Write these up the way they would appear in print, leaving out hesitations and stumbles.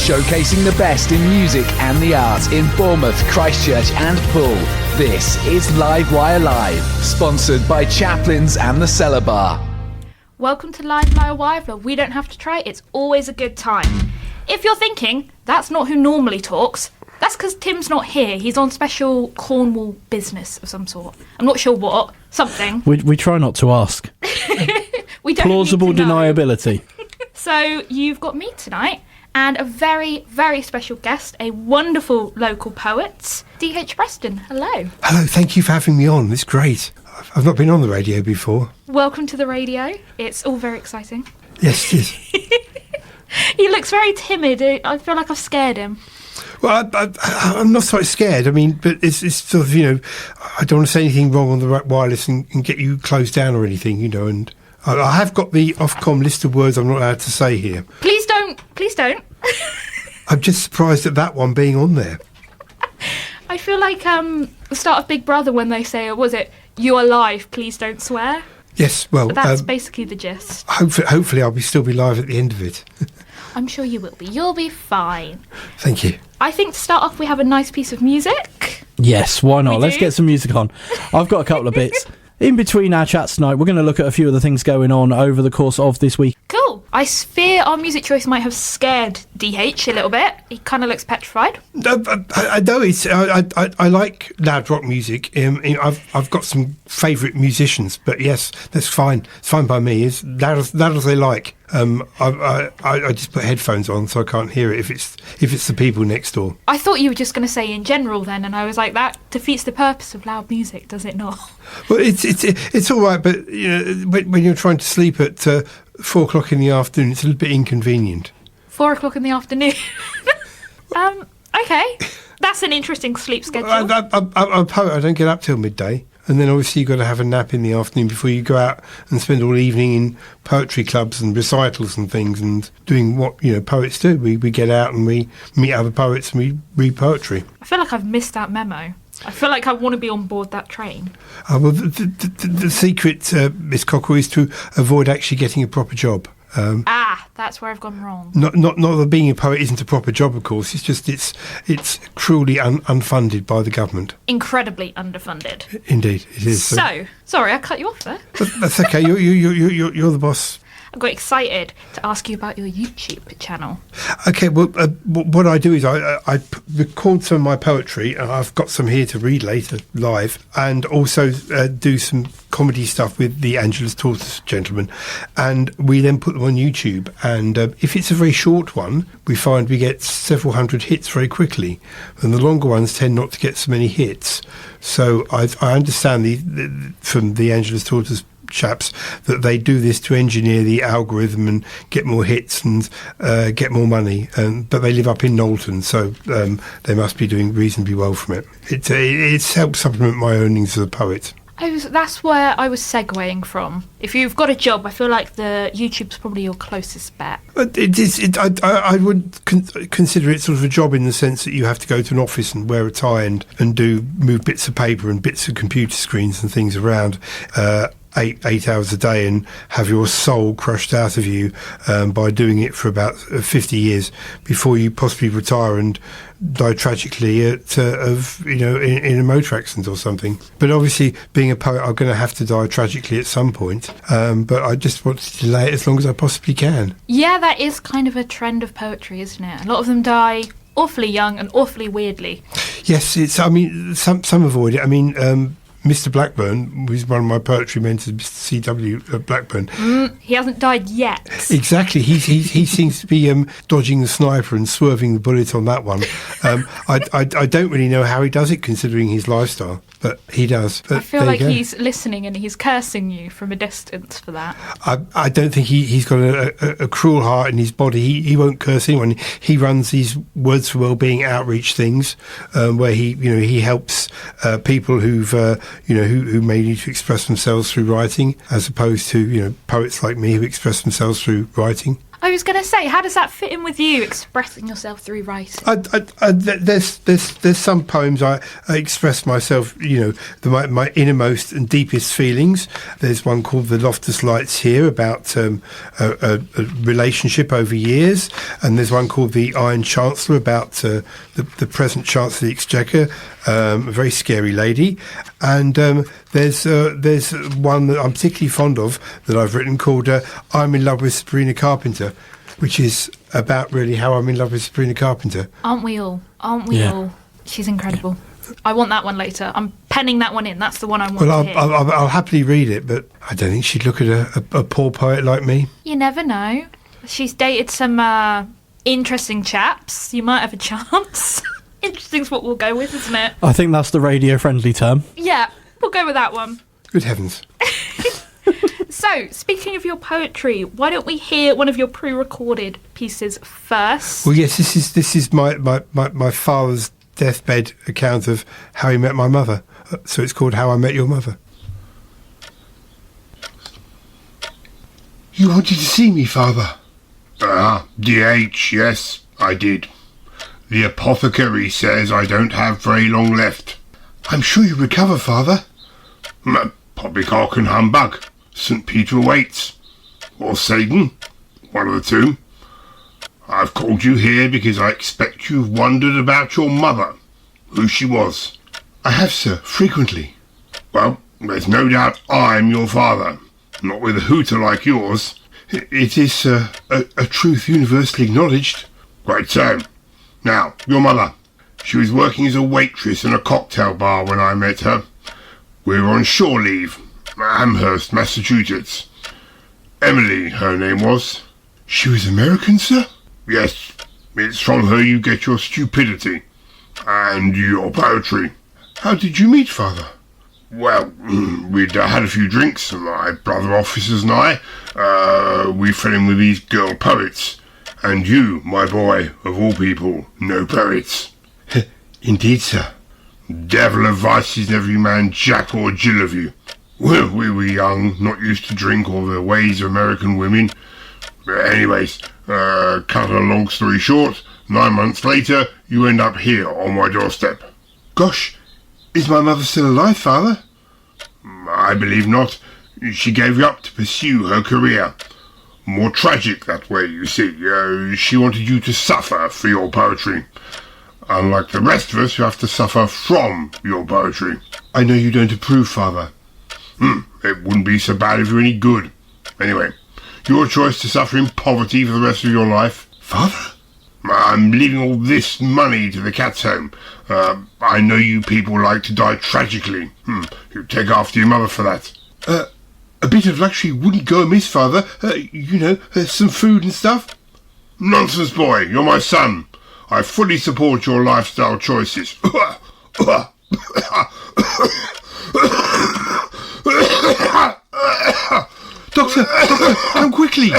showcasing the best in music and the arts in Bournemouth, Christchurch and Poole. This is Livewire Live, sponsored by Chaplin's and the Cellar Bar. Welcome to Livewire, where we don't have to try, it's always a good time. If you're thinking, that's not who normally talks, that's because Tim's not here. He's on special Cornwall business of some sort. I'm not sure what. Something. We try not to ask. We don't Plausible need to know. deniability. So you've got me tonight and a very, very special guest, a wonderful local poet, D.H.Preston. Hello. Hello, thank you for having me on. It's great. I've not been on the radio before. Welcome to the radio. It's all very exciting. Yes, it is. He looks very timid. I feel like I've scared him. Well, I'm not so scared. I mean, but it's sort of, I don't want to say anything wrong on the wireless and get you closed down or anything, and I have got the Ofcom list of words I'm not allowed to say here. Please don't. Please don't. I'm just surprised at that one being on there. I feel like the start of Big Brother when they say, was it, "You are live, please don't swear"? Yes, well... That's basically the gist. Hopefully I'll still be live at the end of it. I'm sure you will be. You'll be fine. Thank you. I think to start off we have a nice piece of music. Yes, why not? We Let's do? get some music on. I've got a couple of bits. In between our chats tonight, we're going to look at a few of the things going on over the course of this week. Cool. I fear our music choice might have scared DH a little bit. He kind of looks petrified. I know I like loud rock music. I've got some favourite musicians, but yes, that's fine. It's fine by me. It's loud as they like. I just put headphones on so I can't hear it if it's the people next door. I thought you were just going to say in general then, and I was like, that defeats the purpose of loud music, does it not? Well, it's all right, but when you're trying to sleep at 4 o'clock in the afternoon, it's a little bit inconvenient. 4 o'clock in the afternoon. Okay, that's an interesting sleep schedule. I'm a poet. I don't get up till midday. And then obviously you've got to have a nap in the afternoon before you go out and spend all evening in poetry clubs and recitals and things and doing what poets do. We get out and we meet other poets and we read poetry. I feel like I've missed that memo. I feel like I want to be on board that train. Well, the secret, Miss Cockerill, is to avoid actually getting a proper job. That's where I've gone wrong. Not that being a poet isn't a proper job, of course. It's just it's cruelly unfunded by the government. Incredibly underfunded. Indeed, it is. So sorry, I cut you off there. That's okay. You're the boss. I got excited to ask you about your YouTube channel. Okay, well, what I do is I record some of my poetry, and I've got some here to read later live, and also do some comedy stuff with the Tortoise gentleman, and we then put them on YouTube. And if it's a very short one, we find we get several hundred hits very quickly, and the longer ones tend not to get so many hits. So I understand from the Tortoise chaps that they do this to engineer the algorithm and get more hits and get more money, but they live up in Knowlton, so they must be doing reasonably well from it. It's helped supplement my earnings as a poet. That's where I was segueing from. If you've got a job, I feel like the YouTube's probably your closest bet. But I would consider it sort of a job in the sense that you have to go to an office and wear a tie and move bits of paper and bits of computer screens and things around 8 hours a day and have your soul crushed out of you by doing it for about 50 years before you possibly retire and die tragically in a motor accident or something. But obviously, being a poet, I'm going to have to die tragically at some point. But I just want to delay it as long as I possibly can. Yeah, that is kind of a trend of poetry, isn't it? A lot of them die awfully young and awfully weirdly. Yes, some avoid it. I mean, Mr. Blackburn was one of my poetry mentors, Mr. C.W. Blackburn. He hasn't died yet. Exactly. He seems to be dodging the sniper and swerving the bullet on that one. I don't really know how he does it, considering his lifestyle, but he does. But I feel like he's listening and he's cursing you from a distance for that. I don't think he's got a cruel heart in his body. He won't curse anyone. He runs these Words for Wellbeing outreach things where he helps people who may need to express themselves through writing, as opposed to poets like me who express themselves through writing. I was going to say, how does that fit in with you expressing yourself through writing? There's some poems I express myself, my innermost and deepest feelings. There's one called The Loftus Lights Here about a relationship over years, and there's one called The Iron Chancellor about the present Chancellor of the Exchequer, a very scary lady. And there's one that I'm particularly fond of that I've written called I'm in Love with Sabrina Carpenter, which is about really how I'm in love with Sabrina Carpenter. Aren't we all? Aren't we all? She's incredible. I want that one later. I'm penning that one in. That's the one I want to hear. I'll happily read it, but I don't think she'd look at a poor poet like me. You never know. She's dated some interesting chaps. You might have a chance. Interesting's what we'll go with, isn't it? I think that's the radio-friendly term. Yeah, we'll go with that one. Good heavens. So, speaking of your poetry, why don't we hear one of your pre-recorded pieces first? Well, yes, this is my father's deathbed account of how he met my mother. So it's called How I Met Your Mother. You wanted to see me, Father? D.H., yes, I did. The apothecary says I don't have very long left. I'm sure you recover, Father. Poppycock and humbug. St. Peter waits. Or Satan. One of the two. I've called you here because I expect you've wondered about your mother. Who she was. I have, sir, frequently. Well, there's no doubt I'm your father. Not with a hooter like yours. It is, sir, a truth universally acknowledged. Quite so. Now, your mother. She was working as a waitress in a cocktail bar when I met her. We were on shore leave. Amherst, Massachusetts. Emily, her name was. She was American, sir? Yes. It's from her you get your stupidity. And your poetry. How did you meet, Father? Well, we'd had a few drinks, my brother officers and I. We fell in with these girl poets. And you, my boy, of all people, no poets. Indeed, sir. Devil of vices in every man, Jack or Jill of you. Well, we were young, not used to drink or the ways of American women. Anyways, cut a long story short, 9 months later, you end up here on my doorstep. Gosh, is my mother still alive, Father? I believe not. She gave you up to pursue her career. More tragic that way, you see. She wanted you to suffer for your poetry. Unlike the rest of us, you have to suffer from your poetry. I know you don't approve, Father. It wouldn't be so bad if you're any good. Anyway, your choice to suffer in poverty for the rest of your life. Father? I'm leaving all this money to the Cats' Home. I know you people like to die tragically. You take after your mother for that. A bit of luxury wouldn't go amiss, Father. Some food and stuff. Nonsense, boy. You're my son. I fully support your lifestyle choices. Doctor, come quickly.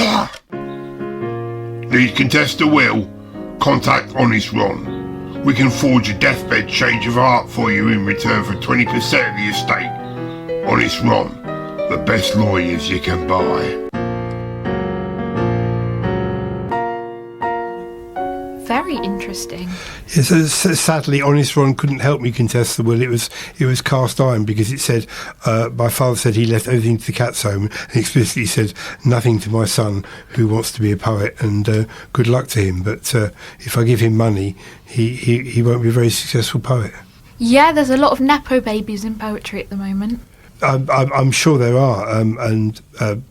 Need contest a will? Contact Honest Ron. We can forge a deathbed change of heart for you in return for 20% of the estate. Honest Ron, the best lawyers you can buy. Very interesting. Yes, sadly, Honest Ron couldn't help me contest the will. It was cast iron because it said my father said he left everything to the Cats' Home and explicitly said nothing to my son who wants to be a poet, and good luck to him. But if I give him money, he won't be a very successful poet. Yeah, there's a lot of nepo babies in poetry at the moment. I'm sure there are, and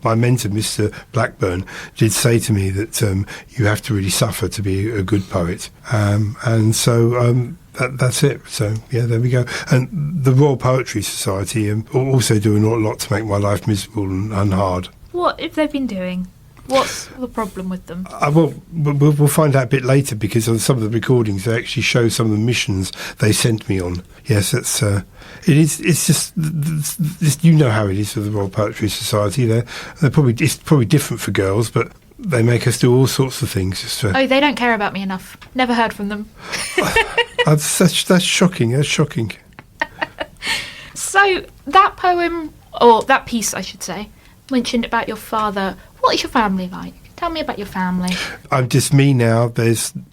my mentor, Mr. Blackburn, did say to me that you have to really suffer to be a good poet, and so that's it. So yeah, there we go. And the Royal Poetry Society also do a lot to make my life miserable and hard. What have they been doing? What's the problem with them? Well, we'll find out a bit later, because on some of the recordings they actually show some of the missions they sent me on. Yes, that's it is. It's just you know how it is for the Royal Poetry Society. It's probably different for girls, but they make us do all sorts of things. Oh, they don't care about me enough. Never heard from them. That's shocking. That's shocking. So that poem, or that piece, I should say, mentioned about your father. What is your family like? Tell me about your family. I'm just me now.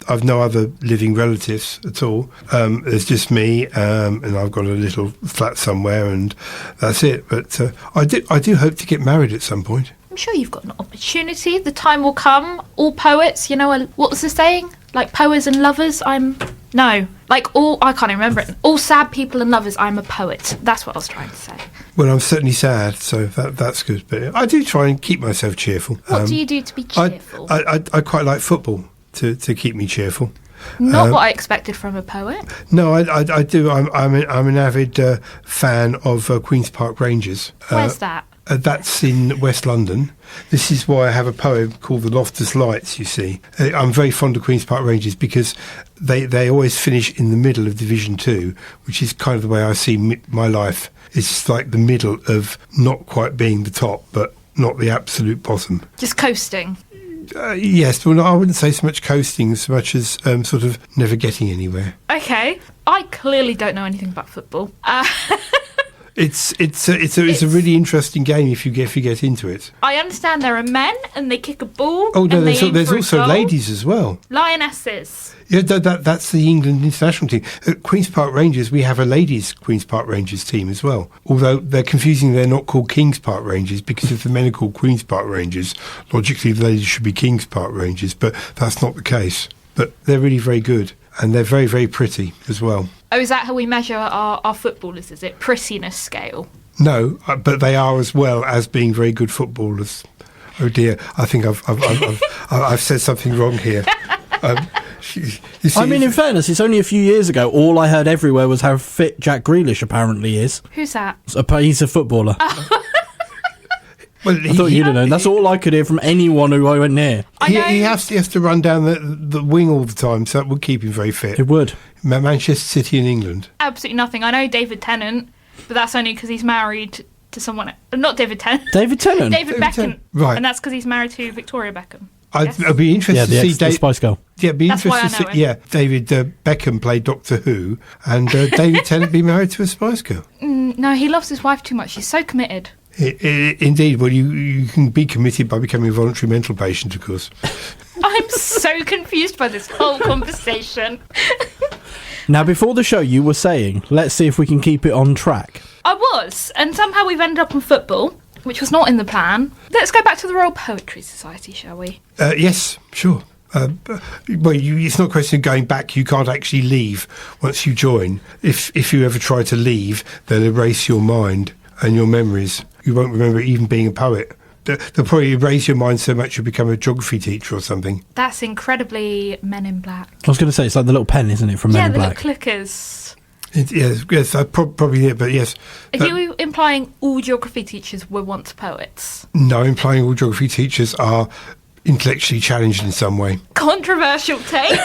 I've no other living relatives at all. There's just me, and I've got a little flat somewhere, and that's it. But I do hope to get married at some point. I'm sure you've got an opportunity. The time will come. All poets, what was the saying? Like poets and lovers, I can't even remember it. All sad people and lovers, I'm a poet. That's what I was trying to say. Well, I'm certainly sad, so that's good. But I do try and keep myself cheerful. What do you do to be cheerful? I quite like football to keep me cheerful. Not what I expected from a poet. No, I do. I'm an avid fan of Queen's Park Rangers. Where's that? That's in West London. This is why I have a poem called The Loftus Lights, you see. I'm very fond of Queen's Park Rangers because they always finish in the middle of Division 2, which is kind of the way I see my life. It's like the middle of not quite being the top, but not the absolute bottom. Just coasting. Yes, well, no, I wouldn't say so much coasting so much as sort of never getting anywhere. Okay. I clearly don't know anything about football. It's a really interesting game if you get into it. I understand there are men and they kick a ball. Oh no, and there's also ladies as well. Lionesses. Yeah, that's the England international team. At Queen's Park Rangers, we have a ladies' Queen's Park Rangers team as well. Although they're confusing, they're not called King's Park Rangers because if the men are called Queen's Park Rangers, logically the ladies should be King's Park Rangers, but that's not the case. But they're really very good and they're very, very pretty as well. Oh, is that how we measure our footballers? Is it prettiness scale? No, but they are as well as being very good footballers. Oh dear, I think I've said something wrong here. You see, in fairness, it's only a few years ago. All I heard everywhere was how fit Jack Grealish apparently is. Who's that? He's a footballer. Well, I thought you'd have known. That's all I could hear from anyone who I went near. He has to run down the wing all the time, so that would keep him very fit. It would. Manchester City in England. Absolutely nothing. I know David Tennant, but that's only because he's married to someone. Not David Tennant. David Tennant? David Beckham. Right. And that's because he's married to Victoria Beckham. I'd be interested to see the Spice Girl. Yeah, be That's interested why I to know see. Yeah, David Beckham played Doctor Who, and David Tennant be married to a Spice Girl. No, he loves his wife too much. She's so committed. Indeed. Well, you can be committed by becoming a voluntary mental patient, of course. I'm so confused by this whole conversation. Now, before the show, you were saying, let's see if we can keep it on track. I was, and somehow we've ended up on football, which was not in the plan. Let's go back to the Royal Poetry Society, shall we? Yes, sure. It's not a question of going back. You can't actually leave once you join. If you ever try to leave, they'll erase your mind and your memories. You won't remember even being a poet. They'll probably erase your mind so much you'll become a geography teacher or something. That's incredibly Men in Black. I was going to say, it's like the little pen, isn't it, from Men in Black? Yeah, the little clickers. Yes, probably it, but yes. Are you implying all geography teachers were once poets? No, implying all geography teachers are intellectually challenged in some way. Controversial take.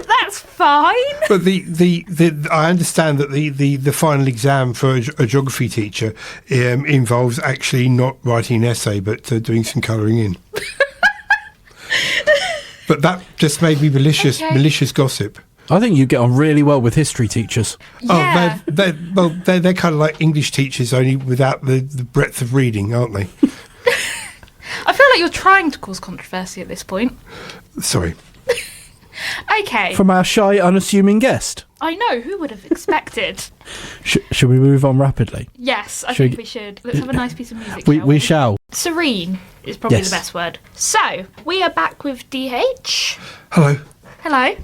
That's fine. But I understand that the final exam for a geography teacher involves actually not writing an essay, but doing some colouring in. But that just made me malicious gossip. I think you get on really well with history teachers. Yeah. Oh, they're kind of like English teachers, only without the breadth of reading, aren't they? I feel like you're trying to cause controversy at this point. Sorry. Okay. From our shy, unassuming guest. I know, who would have expected? Should we move on rapidly? Yes, I think we should. Let's have a nice piece of music. We shall. Serene is probably Yes. the best word. So, we are back with D.H. Hello. Hello.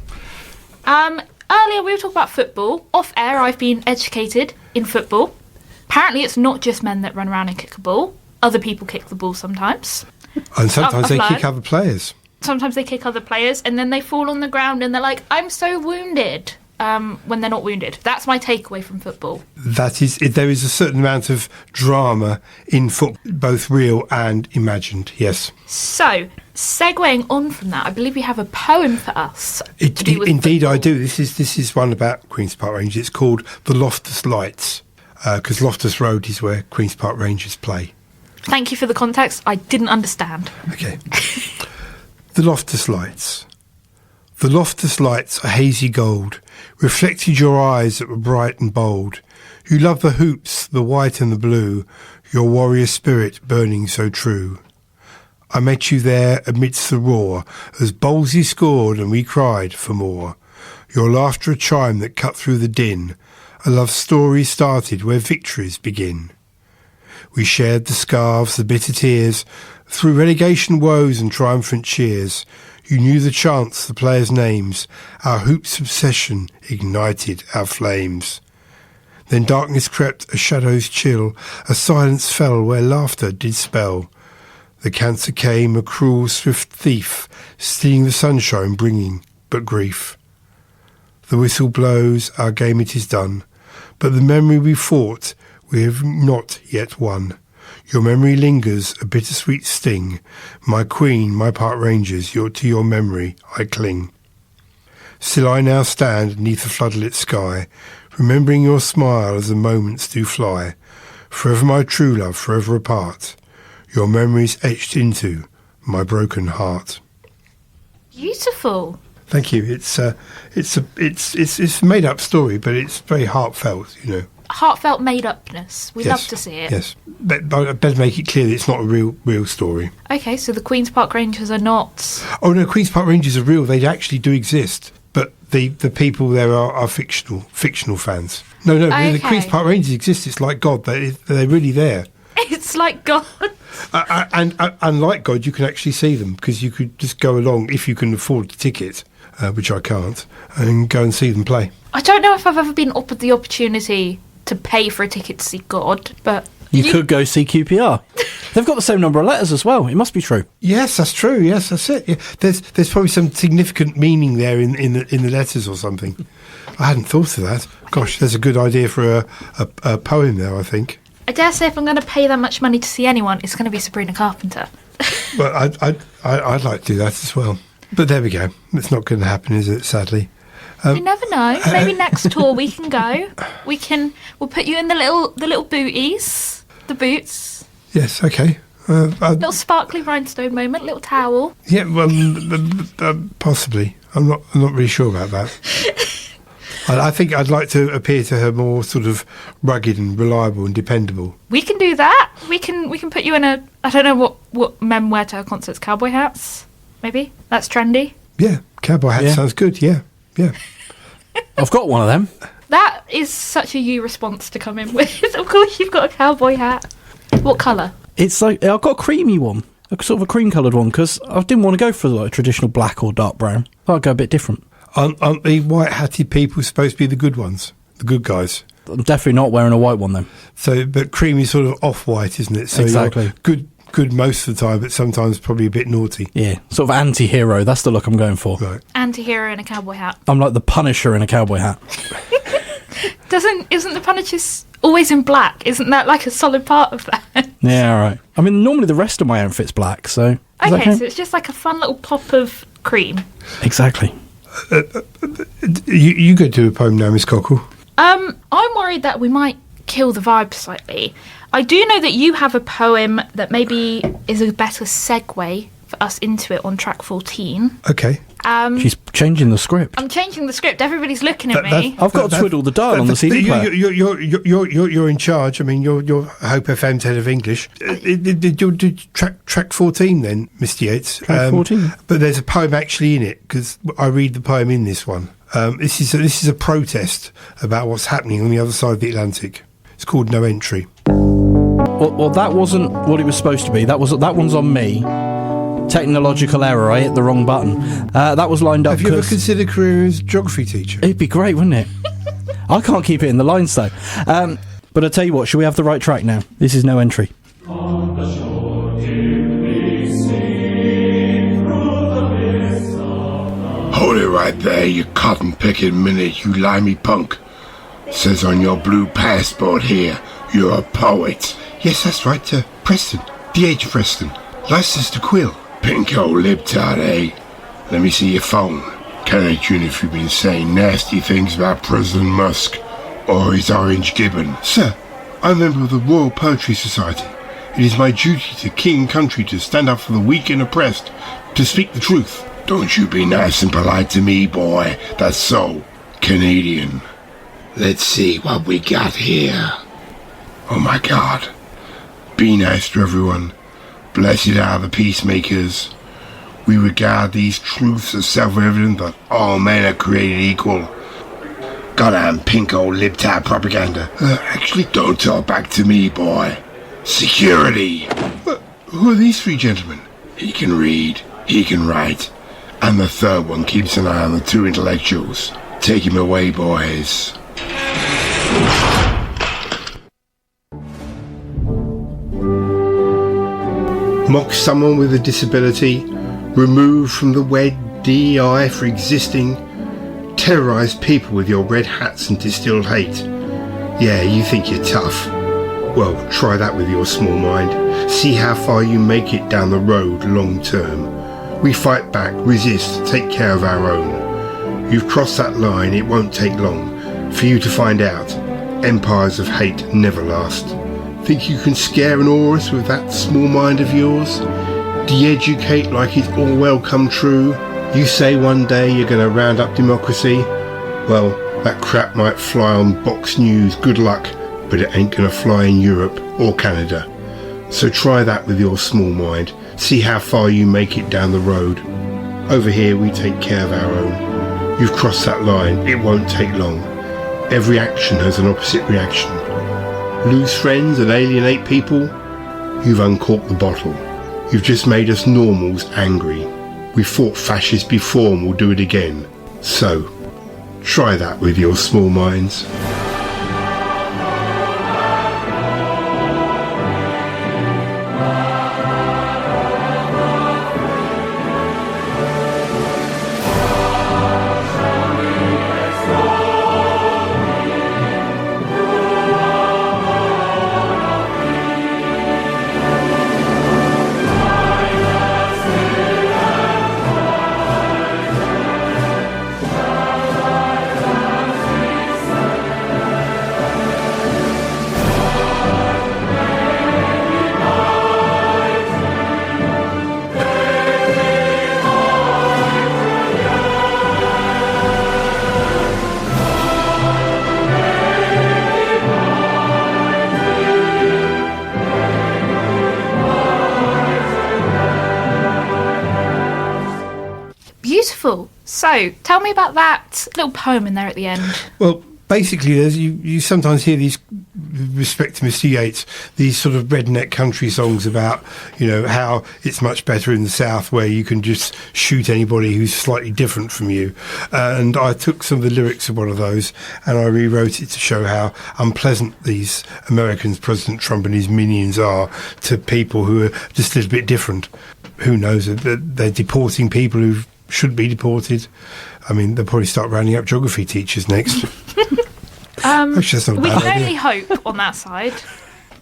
Earlier we were talking about football. Off air, I've been educated in football. Apparently, it's not just men that run around and kick a ball. Other people kick the ball sometimes. And sometimes they I've kick learned. other players. Sometimes they kick other players and then they fall on the ground and they're like, I'm so wounded, when they're not wounded. That's my takeaway from football. There is a certain amount of drama in football, both real and imagined, yes. So, segueing on from that, I believe you have a poem for us. to do with Indeed, I football. do. This is one about Queen's Park Rangers. It's called The Loftus Lights, because Loftus Road is where Queen's Park Rangers play. Thank you for the context. I didn't understand. Okay. The Loftus Lights. The Loftus lights, a hazy gold, reflected your eyes that were bright and bold. You love the hoops, the white and the blue, your warrior spirit burning so true. I met you there amidst the roar, as Bowlesy scored and we cried for more. Your laughter a chime that cut through the din, a love story started where victories begin. We shared the scarves, the bitter tears, through relegation woes and triumphant cheers. You knew the chants, the players' names, our hoops' obsession ignited our flames. Then darkness crept, a shadow's chill, a silence fell where laughter did spell. The cancer came, a cruel, swift thief, stealing the sunshine, bringing but grief. The whistle blows, our game it is done, but the memory we fought, we have not yet won. Your memory lingers, a bittersweet sting. My queen, my park rangers, to your memory I cling. Still I now stand neath the floodlit sky, remembering your smile as the moments do fly. Forever my true love, forever apart. Your memories etched into my broken heart. Beautiful. Thank you. It's a made up story, but it's very heartfelt. Heartfelt made-upness. We love to see it. Yes, but I better make it clear that it's not a real story. Okay, so the Queen's Park Rangers are not... Oh no, Queen's Park Rangers are real. They actually do exist, but the people there are fictional fans. No, Okay. the Queen's Park Rangers exist. It's like God. They're really there. It's like God. And like God, you can actually see them because you could just go along if you can afford the ticket, which I can't, and go and see them play. I don't know if I've ever been offered the opportunity to pay for a ticket to see God, but... You could go see QPR. They've got the same number of letters as well. It must be true. Yes, that's true. Yes, that's it. Yeah. There's probably some significant meaning there in the letters or something. I hadn't thought of that. Gosh, there's a good idea for a poem there, I think. I dare say if I'm going to pay that much money to see anyone, it's going to be Sabrina Carpenter. Well, I'd like to do that as well. But there we go. It's not going to happen, is it, sadly? You never know. Maybe next tour we can go. We'll put you in the little booties, the boots. Yes, okay. Little sparkly rhinestone moment, little towel. Yeah, well, possibly. I'm not really sure about that. I think I'd like to appear to her more sort of rugged and reliable and dependable. We can do that. We can put you in a... I don't know what men wear to her concerts. Cowboy hats, maybe? That's trendy. Yeah, cowboy hat sounds good, yeah. I've got one of them. That is such a you response to come in with. Of course you've got a cowboy hat. What colour? It's like, I've got a creamy one, a sort of a cream-coloured one, because I didn't want to go for like a traditional black or dark brown. I'd go a bit different. Aren't the white-hatted people supposed to be the good ones, the good guys? I'm definitely not wearing a white one, though. So, but cream is sort of off-white, isn't it? So Exactly. You're good most of the time, but sometimes probably a bit naughty. Yeah, sort of anti-hero. That's the look I'm going for. Right. Anti-hero in a cowboy hat. I'm like the Punisher in a cowboy hat. Isn't the Punisher always in black? Isn't that like a solid part of that? Yeah, all right. I mean, normally the rest of my outfit's black, so... Okay, so it's just like a fun little pop of cream. Exactly. You go do a poem now, Miss Cockerill. I'm worried that we might kill the vibe slightly. I do know that you have a poem that maybe is a better segue for us into it on track 14. Okay. She's changing the script. I'm changing the script. Everybody's looking at me. I've got to twiddle the dial on the CD player. You're in charge. I mean, you're Hope FM's head of English. Did you do track 14 then, Mr. Yates? Track 14. But there's a poem actually in it because I read the poem in this one. This is a protest about what's happening on the other side of the Atlantic. It's called No Entry. Well, that wasn't what it was supposed to be. That one's on me. Technological error. I hit the wrong button. That was lined up. Have you ever considered a career as a geography teacher? It'd be great, wouldn't it? I can't keep it in the lines though. But I tell you what, shall we have the right track now? This is No Entry. On the shore Hold it right there, you cotton-picking minute, you limey punk. Says on your blue passport here, you're a poet. Yes, that's right, Preston. D.H.Preston. License to quill. Pinko libtard, eh? Let me see your phone. Can't you if you've been saying nasty things about President Musk or his orange gibbon. Sir, I'm a member of the Royal Poetry Society. It is my duty to king and country to stand up for the weak and oppressed, to speak the truth. Don't you be nice and polite to me, boy. That's so Canadian. Let's see what we got here. Oh my God. Be nice to everyone. Blessed are the peacemakers. We regard these truths as self-evident that all men are created equal. Goddamn pink old libtard propaganda. Actually, don't talk back to me, boy. Security! Who are these three gentlemen? He can read, he can write, and the third one keeps an eye on the two intellectuals. Take him away, boys. Mock someone with a disability, remove from the wed DEI for existing, terrorise people with your red hats and distilled hate. Yeah, you think you're tough. Well, try that with your small mind. See how far you make it down the road long term. We fight back, resist, take care of our own. You've crossed that line, it won't take long for you to find out. Empires of hate never last. Think you can scare and awe us with that small mind of yours? De-educate like it's all well come true? You say one day you're going to round up democracy? Well, that crap might fly on Box News, good luck, but it ain't going to fly in Europe or Canada. So try that with your small mind. See how far you make it down the road. Over here we take care of our own. You've crossed that line, it won't take long. Every action has an opposite reaction. Lose friends and alienate people? You've uncorked the bottle. You've just made us normals angry. We fought fascists before and we'll do it again. So, try that with your small minds. Beautiful. So, tell me about that little poem in there at the end. Well, basically, you sometimes hear these, with respect to Mr. Yates, these sort of redneck country songs about, how it's much better in the South where you can just shoot anybody who's slightly different from you. And I took some of the lyrics of one of those and I rewrote it to show how unpleasant these Americans, President Trump and his minions, are to people who are just a little bit different. Who knows? They're deporting people who should be deported. I mean, they'll probably start rounding up geography teachers next. Actually, that's not a We bad can idea. only hope on that side.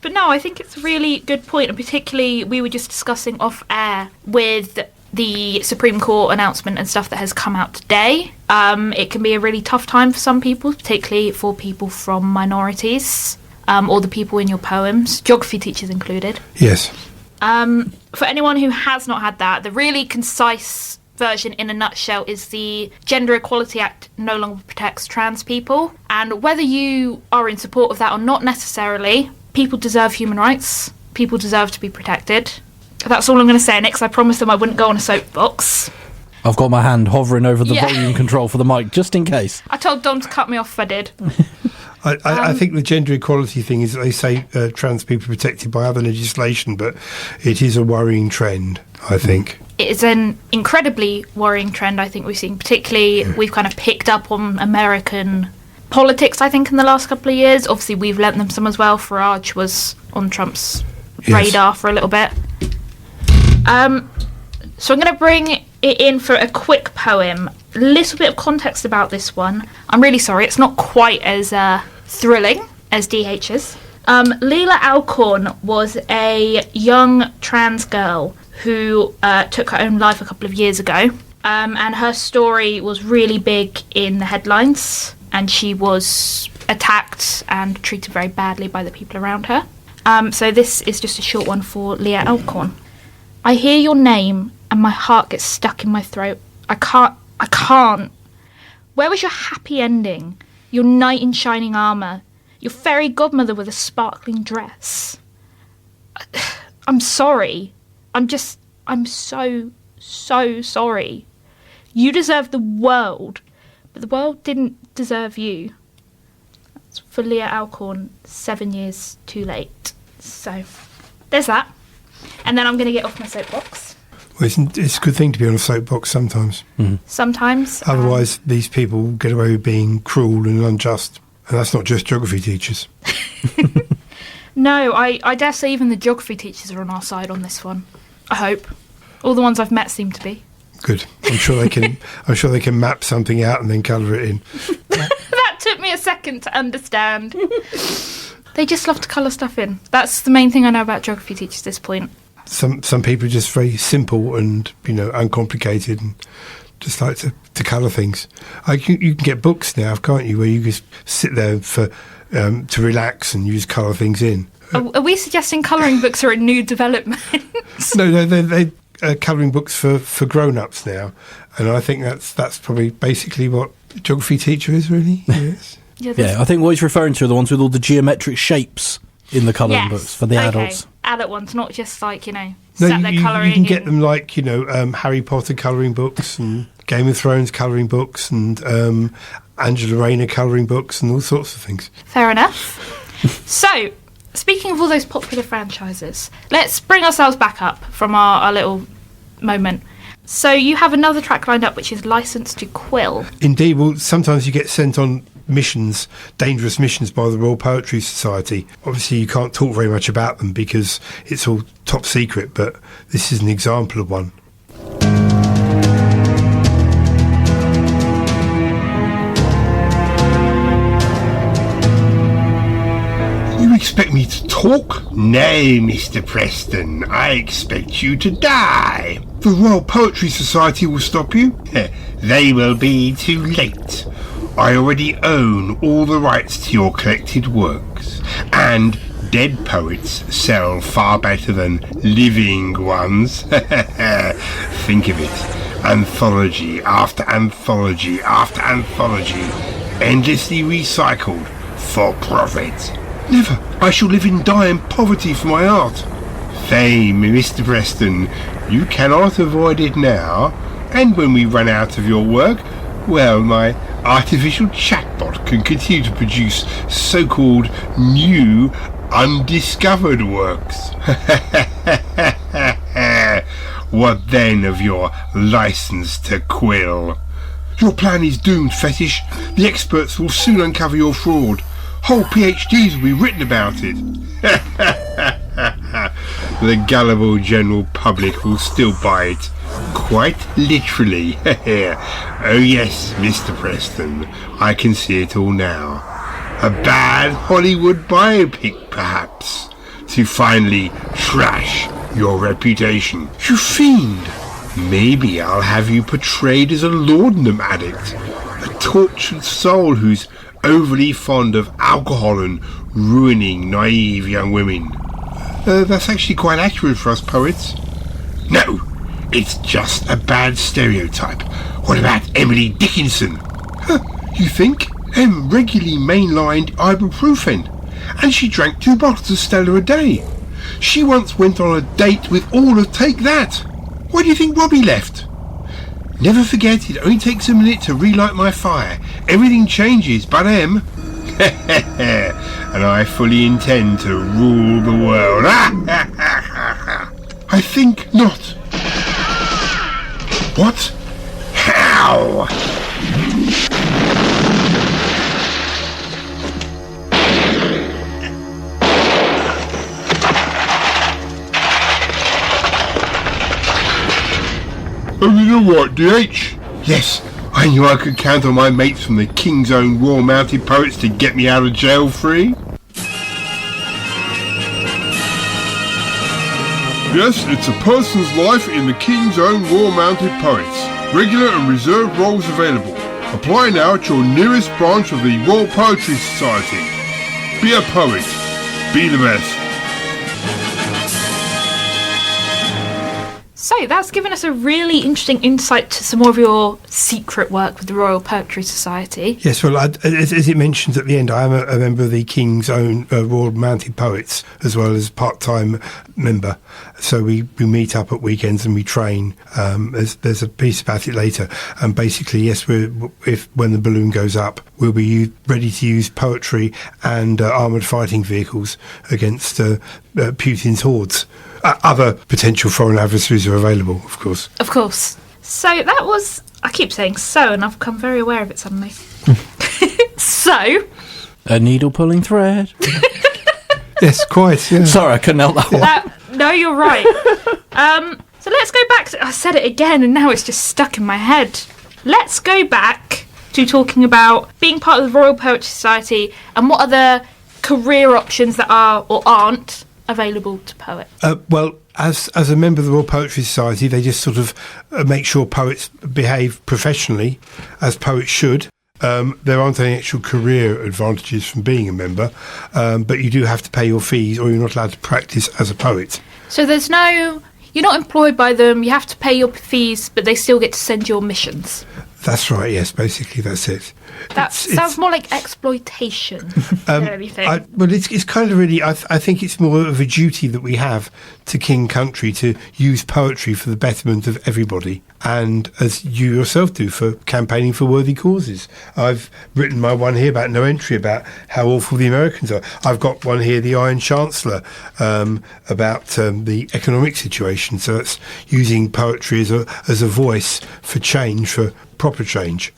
But no, I think it's a really good point, and particularly we were just discussing off air with the Supreme Court announcement and stuff that has come out today. It can be a really tough time for some people, particularly for people from minorities, or the people in your poems, geography teachers included. Yes. For anyone who has not had that, the really concise version in a nutshell is the Gender Equality Act no longer protects trans people, and whether you are in support of that or not necessarily, people deserve human rights, people deserve to be protected. That's all I'm going to say, Nick, 'cause I promised them I wouldn't go on a soapbox. I've got my hand hovering over the Yeah. volume control for the mic, just in case. I told Dom to cut me off if I did. I think the gender equality thing is, they say trans people are protected by other legislation, but it is a worrying trend, I think. It is an incredibly worrying trend, I think we've seen. Particularly, we've kind of picked up on American politics, I think, in the last couple of years. Obviously, we've lent them some as well. Farage was on Trump's radar for a little bit. So I'm going to bring it in for a quick poem. A little bit of context about this one. I'm really sorry, it's not quite as thrilling as DH's. Leela Alcorn was a young trans girl who took her own life a couple of years ago. And her story was really big in the headlines. And she was attacked and treated very badly by the people around her. So this is just a short one for Leah Alcorn. I hear your name and my heart gets stuck in my throat. I can't. Where was your happy ending? Your knight in shining armour? Your fairy godmother with a sparkling dress? I'm sorry. I'm so sorry. You deserve the world, but the world didn't deserve you. That's for Leah Alcorn, 7 years too late. So, there's that. And then I'm going to get off my soapbox. Well, it's a good thing to be on a soapbox sometimes. Sometimes. Otherwise, these people get away with being cruel and unjust. And that's not just geography teachers. No, I dare say even the geography teachers are on our side on this one. I hope. All the ones I've met seem to be. Good. I'm sure they can. I'm sure they can map something out and then colour it in. That took me a second to understand. They just love to colour stuff in. That's the main thing I know about geography teachers at this point. Some people are just very simple and uncomplicated and just like to colour things. You can get books now, can't you, where you just sit there for to relax and you just colour things in. Are we suggesting colouring books are a new development? No, they're colouring books for grown-ups now, and I think that's probably basically what a geography teacher is, really. Yes. Yeah, I think what he's referring to are the ones with all the geometric shapes in the colouring books for the adults. Adult ones, not just like, sat there you colouring. You can get them like, Harry Potter colouring books and Game of Thrones colouring books and Angela Rayner colouring books and all sorts of things. Fair enough. So, speaking of all those popular franchises, let's bring ourselves back up from our little moment. So you have another track lined up, which is Licence to Quill. Indeed. Well, sometimes you get sent on missions, dangerous missions by the Royal Poetry Society. Obviously, you can't talk very much about them because it's all top secret, but this is an example of one. You expect me to talk? Nay, Mr. Preston, I expect you to die. The Royal Poetry Society will stop you. They will be too late. I already own all the rights to your collected works, and dead poets sell far better than living ones. Think of it. Anthology after anthology after anthology, endlessly recycled for profit. Never. I shall live and die in poverty for my art. Fame, Mr. Preston, you cannot avoid it now, and when we run out of your work, well, my artificial chatbot can continue to produce so-called new, undiscovered works. What then of your license to quill? Your plan is doomed, Fetish. The experts will soon uncover your fraud. Whole PhDs will be written about it. The gullible general public will still buy it. Quite literally. Oh yes, Mr. Preston, I can see it all now. A bad Hollywood biopic, perhaps, to finally trash your reputation. You fiend! Maybe I'll have you portrayed as a laudanum addict, a tortured soul who's overly fond of alcohol and ruining naive young women. That's actually quite accurate for us poets. No, it's just a bad stereotype. What about Emily Dickinson? You think? Em regularly mainlined ibuprofen, and she drank 2 bottles of Stella a day. She once went on a date with all of Take That. Why do you think Robbie left? Never forget, it only takes a minute to relight my fire. Everything changes, but Em. And I fully intend to rule the world. I think not. What? How? Oh, you know what, D.H.? Yes, I knew I could count on my mates from the King's Own Royal Mounted Poets to get me out of jail free. Yes, it's a person's life in the King's Own Royal Mounted Poets. Regular and reserved roles available. Apply now at your nearest branch of the Royal Poetry Society. Be a poet. Be the best. So that's given us a really interesting insight to some more of your secret work with the Royal Poetry Society. Yes, well, as it mentions at the end, I am a member of the King's Own Royal Mounted Poets, as well as part-time member. So we meet up at weekends and we train. There's a piece about it later. And basically, yes, when the balloon goes up, we'll be ready to use poetry and armoured fighting vehicles against Putin's hordes. Other potential foreign adversaries are available, of course. Of course. So that was... I keep saying so, and I've become very aware of it suddenly. So... A needle pulling thread. Yes, quite, yeah. Sorry, I couldn't help that one. No, you're right. So let's go back to... I said it again, and now it's just stuck in my head. Let's go back to talking about being part of the Royal Poetry Society and what other career options that are or aren't available to poets. Well, as a member of the Royal Poetry Society, they just sort of make sure poets behave professionally, as poets should. There aren't any actual career advantages from being a member, but you do have to pay your fees or you're not allowed to practice as a poet. So there's no... You're not employed by them, you have to pay your fees, but they still get to send you on missions. That's right, yes, basically that's it. That sounds more like exploitation than anything. Well, it's kind of really, I think it's more of a duty that we have to King Country to use poetry for the betterment of everybody, and as you yourself do, for campaigning for worthy causes. I've written my one here about no entry, about how awful the Americans are. I've got one here, the Iron Chancellor, about the economic situation. So it's using poetry as a voice for change, for proper change.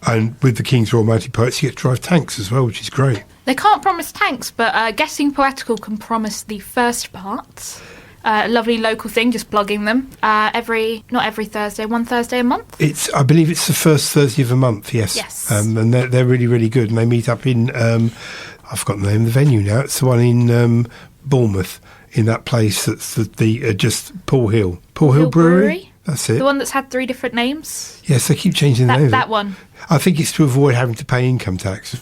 And with the King's Royal Mounted Poets, you get to drive tanks as well, which is great. They can't promise tanks, but Guessing Poetical can promise the first part. A lovely local thing, just plugging them. Not every Thursday, one Thursday a month. I believe it's the first Thursday of the month, yes. Yes. And they're really, really good. And they meet up in, I've forgotten the name of the venue now. It's the one in Bournemouth, in that place that's just Paul Hill. Paul Hill Brewery? That's it. The one that's had 3 different names? Yes, they keep changing the name. That one. I think it's to avoid having to pay income tax.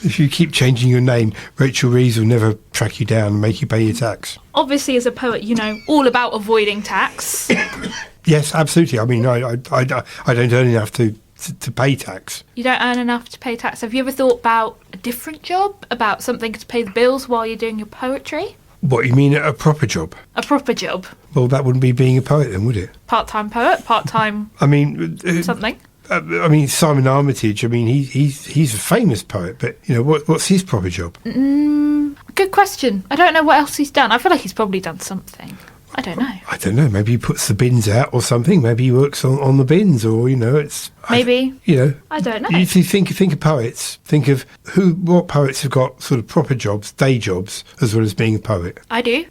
If you keep changing your name, Rachel Reeves will never track you down and make you pay your tax. Obviously, as a poet, you know all about avoiding tax. Yes, absolutely. I mean, I don't earn enough to pay tax. You don't earn enough to pay tax. Have you ever thought about a different job, about something to pay the bills while you're doing your poetry? What, you mean a proper job? A proper job. Well, that wouldn't be being a poet then, would it? Part-time poet, part-time I mean... something. I mean, Simon Armitage, I mean, he's a famous poet, but, you know, what's his proper job? Good question. I don't know what else he's done. I feel like he's probably done something. I don't know. I don't know. Maybe he puts the bins out or something. Maybe he works on the bins, or, you know, it's... Maybe. I don't know. If you think of poets, think of what poets have got sort of proper jobs, day jobs, as well as being a poet. I do.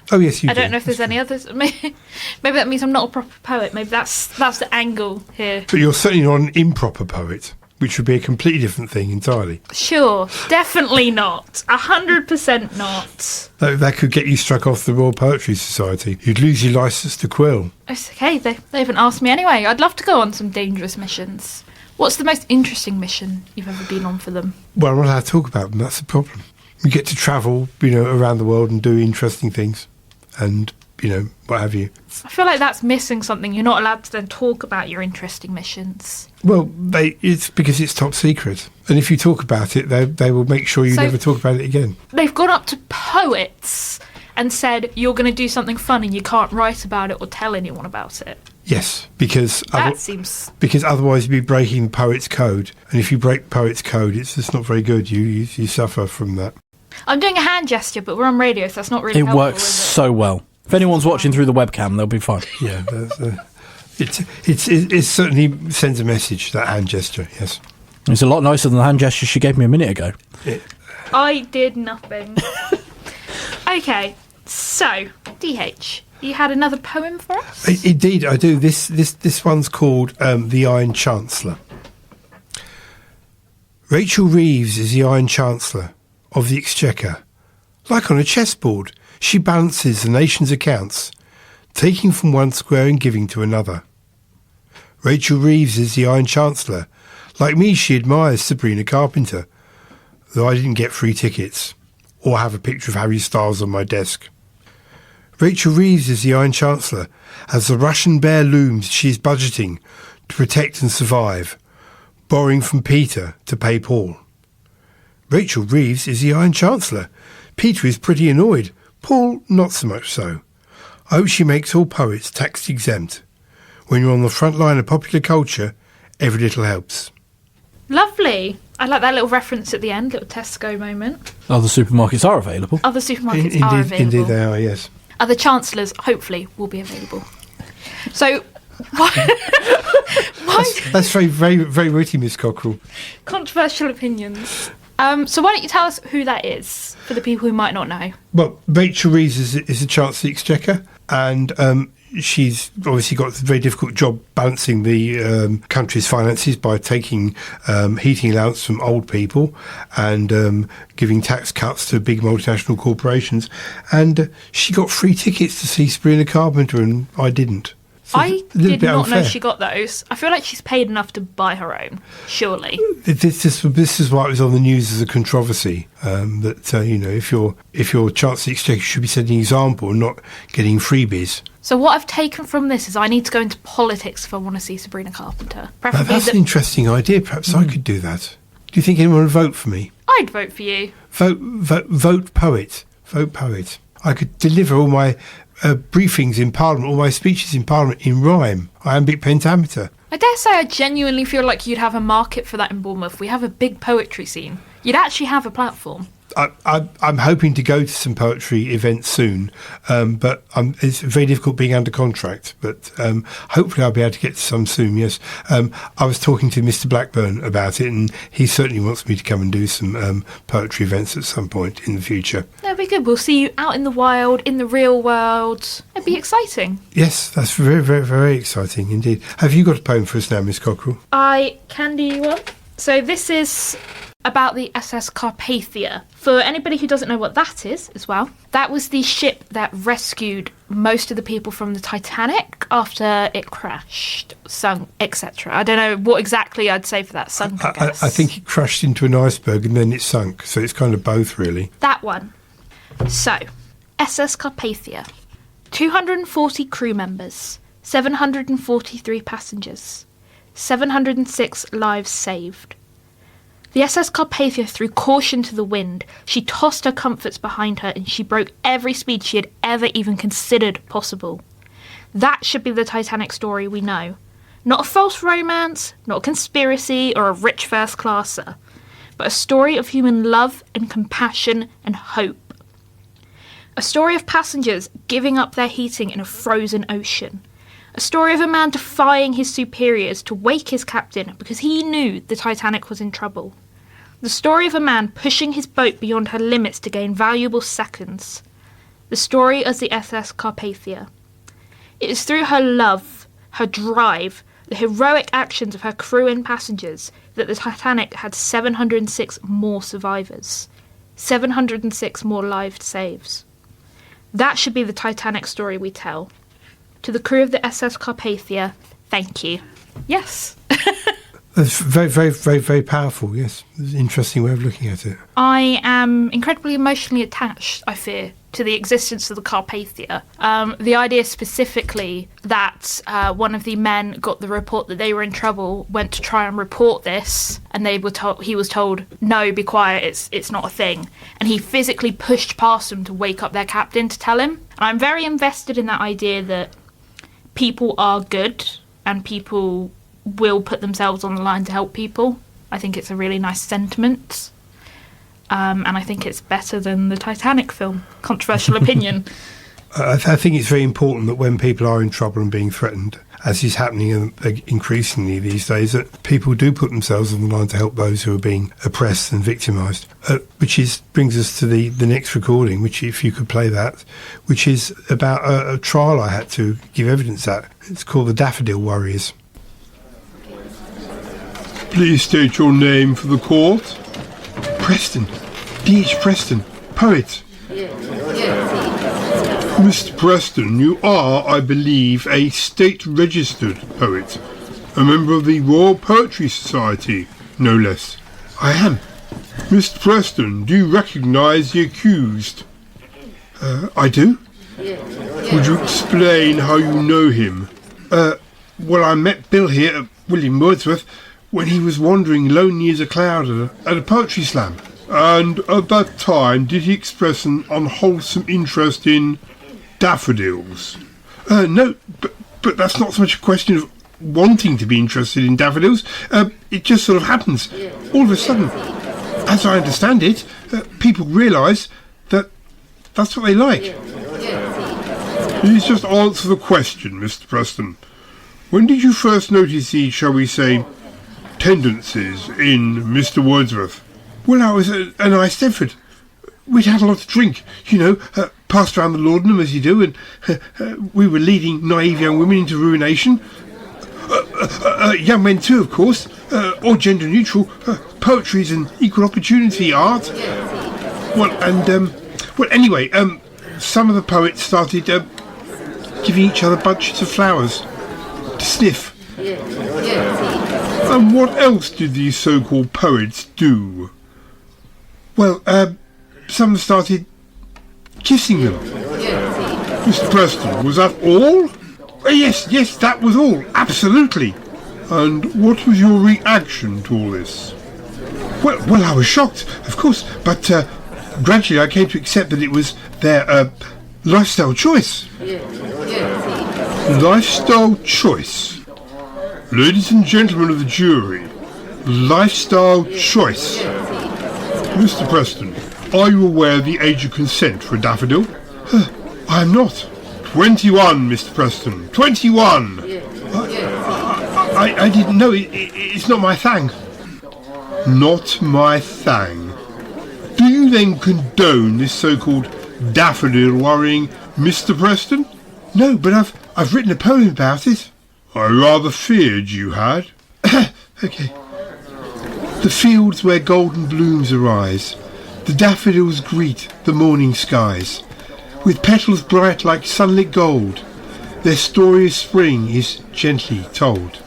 Oh, yes, you do. I don't know if there's any others. Maybe that means I'm not a proper poet. Maybe that's the angle here. But you're certainly not an improper poet, which would be a completely different thing entirely. Sure, definitely not. 100% not. That could get you struck off the Royal Poetry Society. You'd lose your licence to quill. It's okay, they haven't asked me anyway. I'd love to go on some dangerous missions. What's the most interesting mission you've ever been on for them? Well, I'm not allowed to talk about them, that's the problem. You get to travel, you know, around the world and do interesting things. And, you know, what have you. I feel like that's missing something. You're not allowed to then talk about your interesting missions. Well, it's because it's top secret. And if you talk about it, they will make sure you never talk about it again. They've gone up to poets and said, you're going to do something fun and you can't write about it or tell anyone about it. Yes, because because otherwise you'd be breaking the poet's code. And if you break poet's code, it's just not very good. You suffer from that. I'm doing a hand gesture, but we're on radio, so that's not really helpful. It works so well. If anyone's watching through the webcam, they'll be fine. Yeah, it certainly sends a message, that hand gesture, yes. It's a lot nicer than the hand gesture she gave me a minute ago. I did nothing. Okay, so, DH, you had another poem for us? Indeed, I do. This one's called The Iron Chancellor. Rachel Reeves is the Iron Chancellor of the Exchequer. Like on a chessboard, she balances the nation's accounts, taking from one square and giving to another. Rachel Reeves is the Iron Chancellor. Like me, she admires Sabrina Carpenter, though I didn't get free tickets or have a picture of Harry Styles on my desk. Rachel Reeves is the Iron Chancellor. As the Russian bear looms, she is budgeting to protect and survive, borrowing from Peter to pay Paul. Rachel Reeves is the Iron Chancellor. Peter is pretty annoyed. Paul, not so much so. I hope she makes all poets tax exempt. When you're on the front line of popular culture, every little helps. Lovely. I like that little reference at the end, little Tesco moment. Other supermarkets are available. Other supermarkets are available. Indeed they are, yes. Other chancellors, hopefully, will be available. So, why That's very, very, very witty, Miss Cockerill. controversial opinions. So why don't you tell us who that is, for the people who might not know? Well, Rachel Reeves is the Chancellor of the Exchequer, and she's obviously got a very difficult job balancing the country's finances by taking heating allowance from old people and giving tax cuts to big multinational corporations. And she got free tickets to see Sabrina Carpenter, and I didn't. So I a little did bit not know unfair. she got those. I feel like she's paid enough to buy her own, surely. This is why it was on the news as a controversy. If you're Chancellor of the Exchequer, you should be setting an example and not getting freebies. So what I've taken from this is I need to go into politics if I want to see Sabrina Carpenter. Preferably That's an interesting idea. Perhaps I could do that. Do you think anyone would vote for me? I'd vote for you. Vote poet. Vote poet. I could deliver all my briefings in Parliament, all my speeches in Parliament in rhyme. Iambic pentameter. I dare say I genuinely feel like you'd have a market for that in Bournemouth. We have a big poetry scene. You'd actually have a platform. I'm hoping to go to some poetry events soon, but it's very difficult being under contract. But hopefully I'll be able to get to some soon, yes. I was talking to Mr. Blackburn about it, and he certainly wants me to come and do some poetry events at some point in the future. That'd be good. We'll see you out in the wild, in the real world. It'd be exciting. Yes, that's very, very, very exciting indeed. Have you got a poem for us now, Miss Cockerill? I can do you one. So this is about the SS Carpathia. For anybody who doesn't know what that is as well, that was the ship that rescued most of the people from the Titanic after it crashed, sunk, etc. I don't know what exactly I'd say for that. Sunk, I guess. I think it crashed into an iceberg and then it sunk, so it's kind of both, really. That one. So, SS Carpathia. 240 crew members, 743 passengers, 706 lives saved. The SS Carpathia threw caution to the wind. She tossed her comforts behind her and she broke every speed she had ever even considered possible. That should be the Titanic story we know. Not a false romance, not a conspiracy or a rich first-classer, but a story of human love and compassion and hope. A story of passengers giving up their heating in a frozen ocean. A story of a man defying his superiors to wake his captain because he knew the Titanic was in trouble. The story of a man pushing his boat beyond her limits to gain valuable seconds. The story of the SS Carpathia. It is through her love, her drive, the heroic actions of her crew and passengers that the Titanic had 706 more survivors. 706 more lives saved. That should be the Titanic story we tell. To the crew of the SS Carpathia, thank you. Yes. That's very, very, very, very powerful, yes. It's an interesting way of looking at it. I am incredibly emotionally attached, I fear, to the existence of the Carpathia. The idea specifically that one of the men got the report that they were in trouble, went to try and report this, and he was told, no, be quiet, it's not a thing. And he physically pushed past them to wake up their captain to tell him. And I'm very invested in that idea that people are good and people will put themselves on the line to help people. I think it's a really nice sentiment. And I think it's better than the Titanic film. Controversial opinion. I think it's very important that when people are in trouble and being threatened, as is happening increasingly these days, that people do put themselves on the line to help those who are being oppressed and victimised. Brings us to the next recording, which, if you could play that, which is about a trial I had to give evidence at. It's called the Daffodil Warriors. Please state your name for the court. Preston. D.H.Preston. Poet. Mr. Preston, you are, I believe, a state-registered poet. A member of the Royal Poetry Society, no less. I am. Mr. Preston, do you recognise the accused? I do. Would you explain how you know him? Well, I met Bill here at William Wordsworth when he was wandering lonely as a cloud at a poetry slam. And at that time, did he express an unwholesome interest in daffodils? No, but that's not so much a question of wanting to be interested in daffodils. It just sort of happens. All of a sudden, as I understand it, people realise that that's what they like. Please just answer the question, Mr. Preston. When did you first notice the, shall we say, tendencies in Mr. Wordsworth? Well, I was at an I Stedford. We'd had a lot to drink, passed around the laudanum as you do, and we were leading naive young women into ruination. Young men too, of course, all gender neutral. Poetry is an equal opportunity art. Anyway, some of the poets started giving each other bunches of flowers to sniff. And what else did these so-called poets do? Well, some started kissing them. Mr. Preston, was that all? Yes, that was all. Absolutely. And what was your reaction to all this? Well, I was shocked, of course, but gradually I came to accept that it was their lifestyle choice. Lifestyle choice? Ladies and gentlemen of the jury, lifestyle choice. Mr. Preston, are you aware of the age of consent for a daffodil? I am not. 21, Mr. Preston. 21! I didn't know. It's not my thing. Not my thing. Do you then condone this so-called daffodil worrying Mr. Preston? No, but I've written a poem about it. I rather feared you had. Okay. The fields where golden blooms arise, the daffodils greet the morning skies, with petals bright like sunlit gold. Their story of spring is gently told.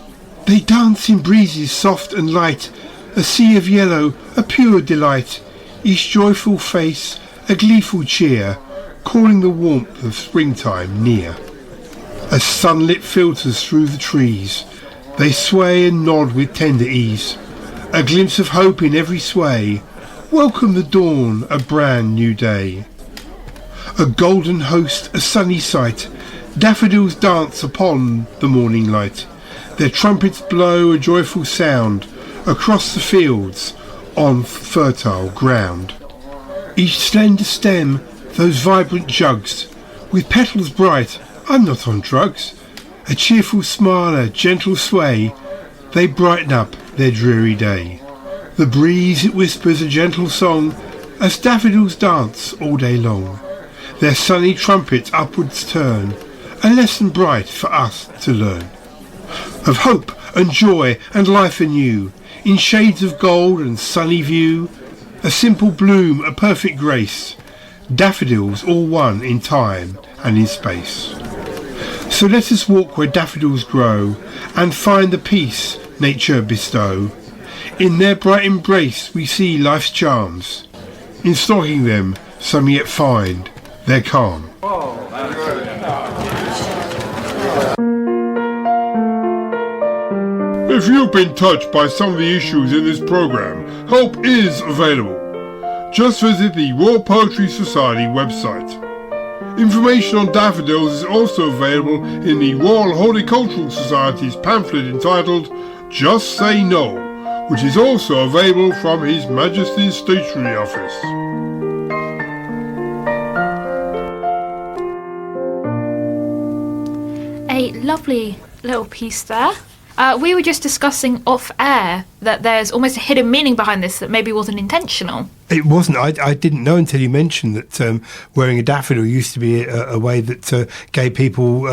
They dance in breezes soft and light, a sea of yellow, a pure delight, each joyful face a gleeful cheer, calling the warmth of springtime near. As sunlit filters through the trees, they sway and nod with tender ease, a glimpse of hope in every sway, welcome the dawn, a brand new day. A golden host, a sunny sight, daffodils dance upon the morning light. Their trumpets blow a joyful sound across the fields on fertile ground. Each slender stem, those vibrant jugs, with petals bright, I'm not on drugs. A cheerful smile, a gentle sway, they brighten up their dreary day. The breeze, it whispers a gentle song, as daffodils dance all day long. Their sunny trumpets upwards turn, a lesson bright for us to learn. Of hope and joy and life anew, in shades of gold and sunny view, a simple bloom, a perfect grace, daffodils all one in time and in space. So let us walk where daffodils grow, and find the peace nature bestow. In their bright embrace we see life's charms, in stalking them some yet find their calm. If you've been touched by some of the issues in this programme, help is available. Just visit the Royal Poetry Society website. Information on daffodils is also available in the Royal Horticultural Society's pamphlet entitled Just Say No, which is also available from His Majesty's Stationery Office. A lovely little piece there. We were just discussing off air that there's almost a hidden meaning behind this that maybe wasn't intentional. It wasn't. I didn't know until you mentioned that wearing a daffodil used to be a way that gay people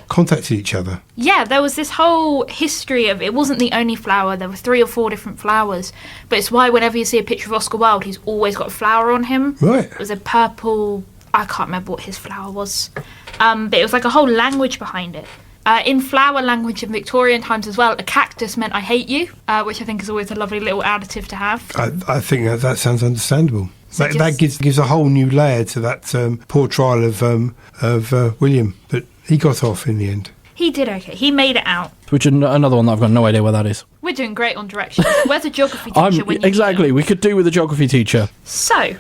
contacted each other. Yeah, there was this whole history of it wasn't the only flower. There were 3 or 4 different flowers. But it's why whenever you see a picture of Oscar Wilde, he's always got a flower on him. Right. It was a purple... I can't remember what his flower was. But it was like a whole language behind it. In flower language in Victorian times as well, a cactus meant I hate you, which I think is always a lovely little additive to have. I think that sounds understandable. So That gives a whole new layer to that poor trial of William, but he got off in the end. He did okay. He made it out. Which is another one that I've got no idea where that is. We're doing great on directions. Where's a geography teacher when you exactly. need? We could do with a geography teacher. So,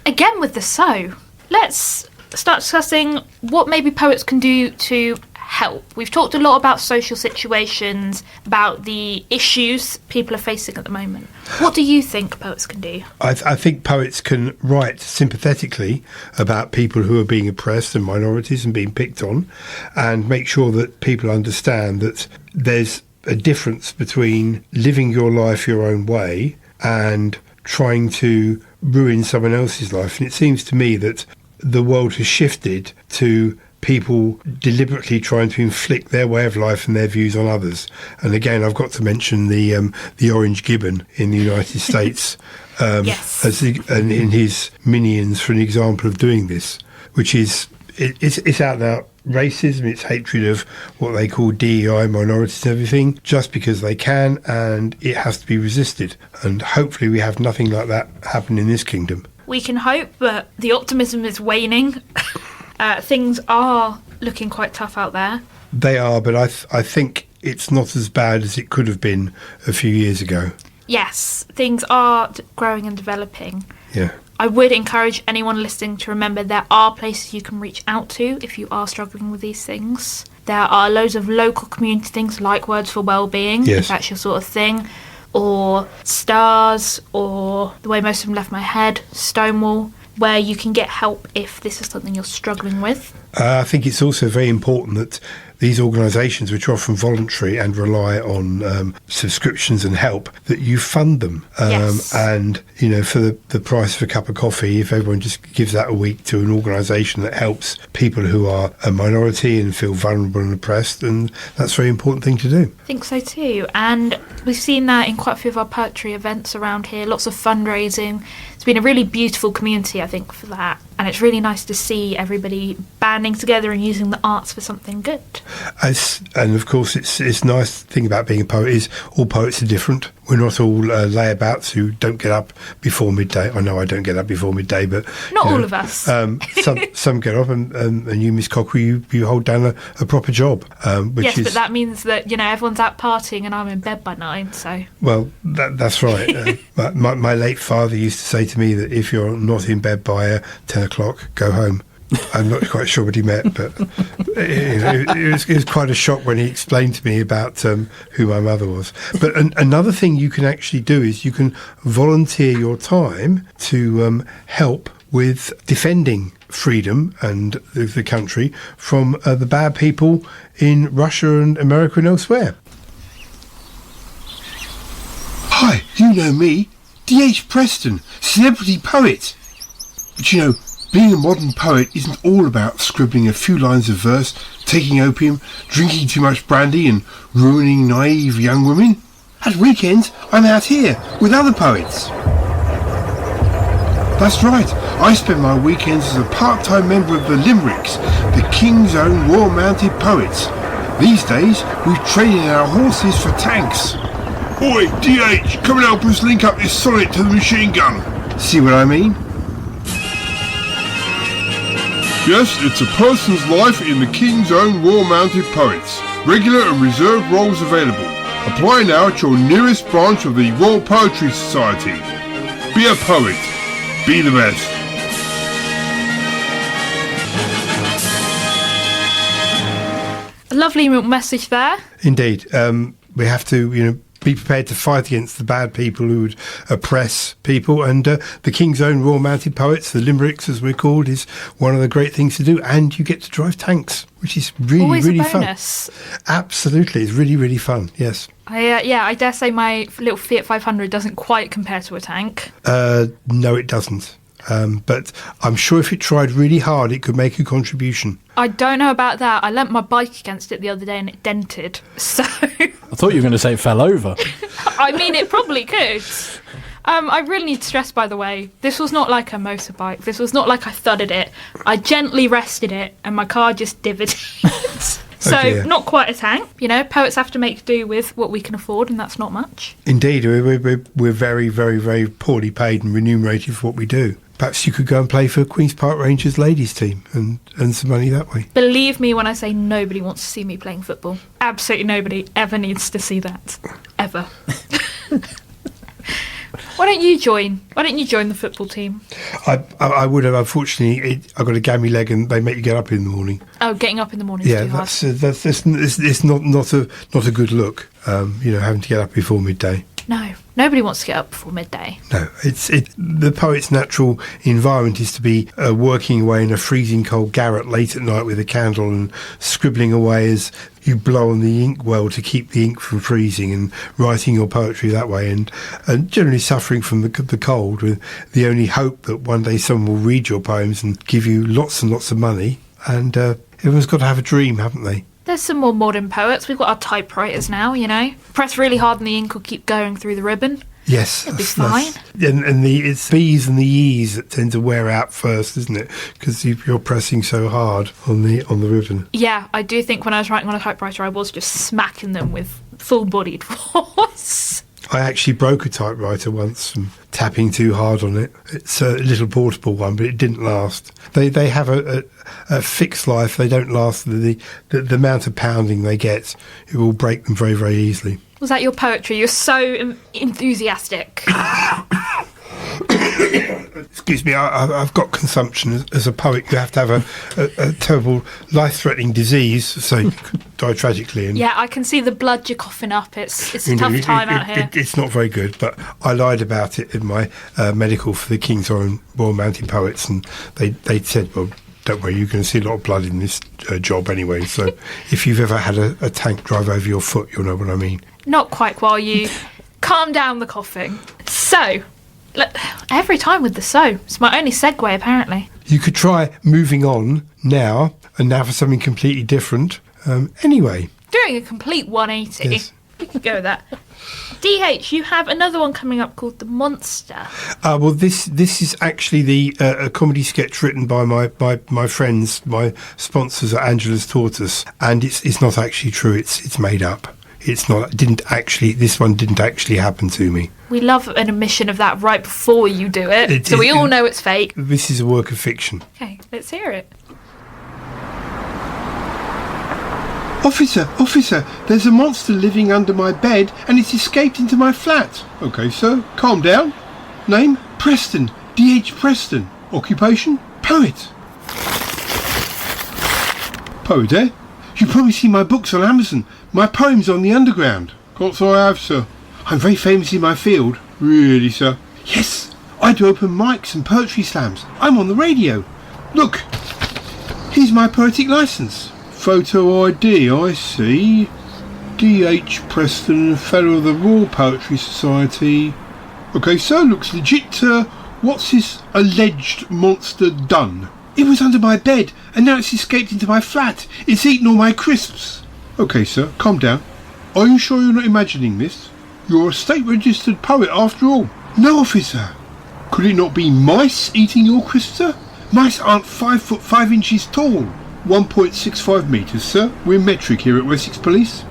again with the let's start discussing what maybe poets can do to help. We've talked a lot about social situations, about the issues people are facing at the moment. What do you think poets can do? I think poets can write sympathetically about people who are being oppressed and minorities and being picked on, and make sure that people understand that there's a difference between living your life your own way and trying to ruin someone else's life. And it seems to me that the world has shifted to people deliberately trying to inflict their way of life and their views on others. And again, I've got to mention the orange gibbon in the United States Yes. and in his minions for an example of doing this, which is it's out and out racism. It's hatred of what they call DEI, minorities and everything, just because they can, and it has to be resisted. And hopefully we have nothing like that happen in this kingdom. We can hope, but the optimism is waning. Things are looking quite tough out there. They are, but I think it's not as bad as it could have been a few years ago. Yes, things are growing and developing. Yeah. I would encourage anyone listening to remember there are places you can reach out to if you are struggling with these things. There are loads of local community things like Words for Wellbeing, Yes. if that's your sort of thing, or Stars, or The Way Most of Them Left My Head, Stonewall, where you can get help if this is something you're struggling with. I think it's also very important that these organisations, which are often voluntary and rely on subscriptions and help, that you fund them. Yes. And, you know, for the price of a cup of coffee, if everyone just gives that a week to an organisation that helps people who are a minority and feel vulnerable and oppressed, and that's a very important thing to do. I think so too. And we've seen that in quite a few of our poetry events around here, lots of fundraising. It's been a really beautiful community, I think, for that. And it's really nice to see everybody banding together and using the arts for something good. And of course, it's nice thing about being a poet is all poets are different. We're not all layabouts who don't get up before midday. I know I don't get up before midday, but Not all of us. Some get up, and you, Miss Cockerill, you hold down a proper job. Which Yes, is, but that means that, you know, everyone's out partying and I'm in bed by 9, so... well, that's right. My late father used to say to me that if you're not in bed by 10 o'clock, go home. I'm not quite sure what he meant, but it was quite a shock when he explained to me about who my mother was. But another thing you can actually do is you can volunteer your time to help with defending freedom and the country from the bad people in Russia and America and elsewhere. Hi, you know me, D.H.Preston, celebrity poet. But you know, being a modern poet isn't all about scribbling a few lines of verse, taking opium, drinking too much brandy and ruining naive young women. At weekends, I'm out here with other poets. That's right, I spend my weekends as a part-time member of the Limericks, the King's Own Royal-Mounted Poets. These days, we've traded in our horses for tanks. Oi, D.H., come and help us link up this sonnet to the machine gun. See what I mean? Yes, it's a person's life in the King's Own Royal-Mounted Poets. Regular and reserved roles available. Apply now at your nearest branch of the Royal Poetry Society. Be a poet. Be the best. A lovely message there. Indeed. We have to, be prepared to fight against the bad people who would oppress people, and the King's Own Royal Mounted Poets, the Limericks as we're called, is one of the great things to do, and you get to drive tanks, which is really, Always really a fun. bonus. Absolutely, it's really, really fun, yes. I dare say my little Fiat 500 doesn't quite compare to a tank. No, it doesn't. But I'm sure if it tried really hard, it could make a contribution. I don't know about that. I leant my bike against it the other day and it dented. So, I thought you were going to say it fell over. I mean, it probably could. I really need to stress, by the way, this was not like a motorbike. This was not like I thudded it. I gently rested it and my car just divoted. So, dear. not quite a tank. You know, poets have to make do with what we can afford, and that's not much. Indeed, we're very, very, very poorly paid and remunerated for what we do. Perhaps you could go and play for Queen's Park Rangers ladies team and earn some money that way. Believe me when I say nobody wants to see me playing football. Absolutely nobody ever needs to see that. Ever. Why don't you join? Why don't you join the football team? I would have. Unfortunately, I've got a gammy leg, and they make you get up in the morning. Oh, getting up in the morning is too hard. It's not a good look. Having to get up before midday. No, nobody wants to get up before midday. No, the poet's natural environment is to be working away in a freezing cold garret late at night with a candle and scribbling away as you blow on the ink well to keep the ink from freezing, and writing your poetry that way, and generally suffering from the cold, with the only hope that one day someone will read your poems and give you lots and lots of money. And everyone's got to have a dream, haven't they? There's some more modern poets. We've got our typewriters now, you know. Press really hard and the ink will keep going through the ribbon. Yes, it'll be fine. And it's B's and the E's that tend to wear out first, isn't it? Because you're pressing so hard on the ribbon. Yeah, I do think when I was writing on a typewriter, I was just smacking them with full-bodied force. I actually broke a typewriter once from tapping too hard on it. It's a little portable one, but it didn't last. They have a fixed life. They don't last. The amount of pounding they get, it will break them very, very easily. Was that your poetry? You're so enthusiastic. Excuse me, I've got consumption. As a poet, you have to have a terrible life-threatening disease, so you could die tragically. And yeah, I can see the blood you're coughing up. It's a tough time out here. It's not very good, but I lied about it in my medical for the King's Royal Mountain Poets, and they said, well, don't worry, you're going to see a lot of blood in this job anyway, so if you've ever had a tank drive over your foot, you'll know what I mean. Not quite while you calm down the coughing. So, every time with the so. It's my only segue, apparently. You could try moving on now, and now for something completely different. Anyway. Doing a complete 180. Yes. We could go with that. DH, you have another one coming up called The Monster. Well, this is actually a comedy sketch written by my friends, my sponsors at Angela's Tortoise, and it's not actually true. It's made up. This one didn't actually happen to me. We love an admission of that right before you do it, so we all know it's fake. This is a work of fiction. Okay, let's hear it. Officer, there's a monster living under my bed and it's escaped into my flat. Okay, sir, calm down. Name? Preston, D.H.Preston. Occupation? Poet. Poet, eh? You probably see my books on Amazon. My poems on the underground. Can't say I have, sir. I'm very famous in my field. Really, sir? Yes, I do open mics and poetry slams. I'm on the radio. Look, here's my poetic licence. Photo ID, I see. D.H.Preston, Fellow of the Royal Poetry Society. Okay, so looks legit. What's this alleged monster done? It was under my bed, and now it's escaped into my flat. It's eaten all my crisps. Okay, sir, calm down. Are you sure you're not imagining this? You're a state-registered poet after all. No, officer. Could it not be mice eating your crisps, sir? Mice aren't 5 foot 5 inches tall. 1.65 metres, sir. We're metric here at Wessex Police.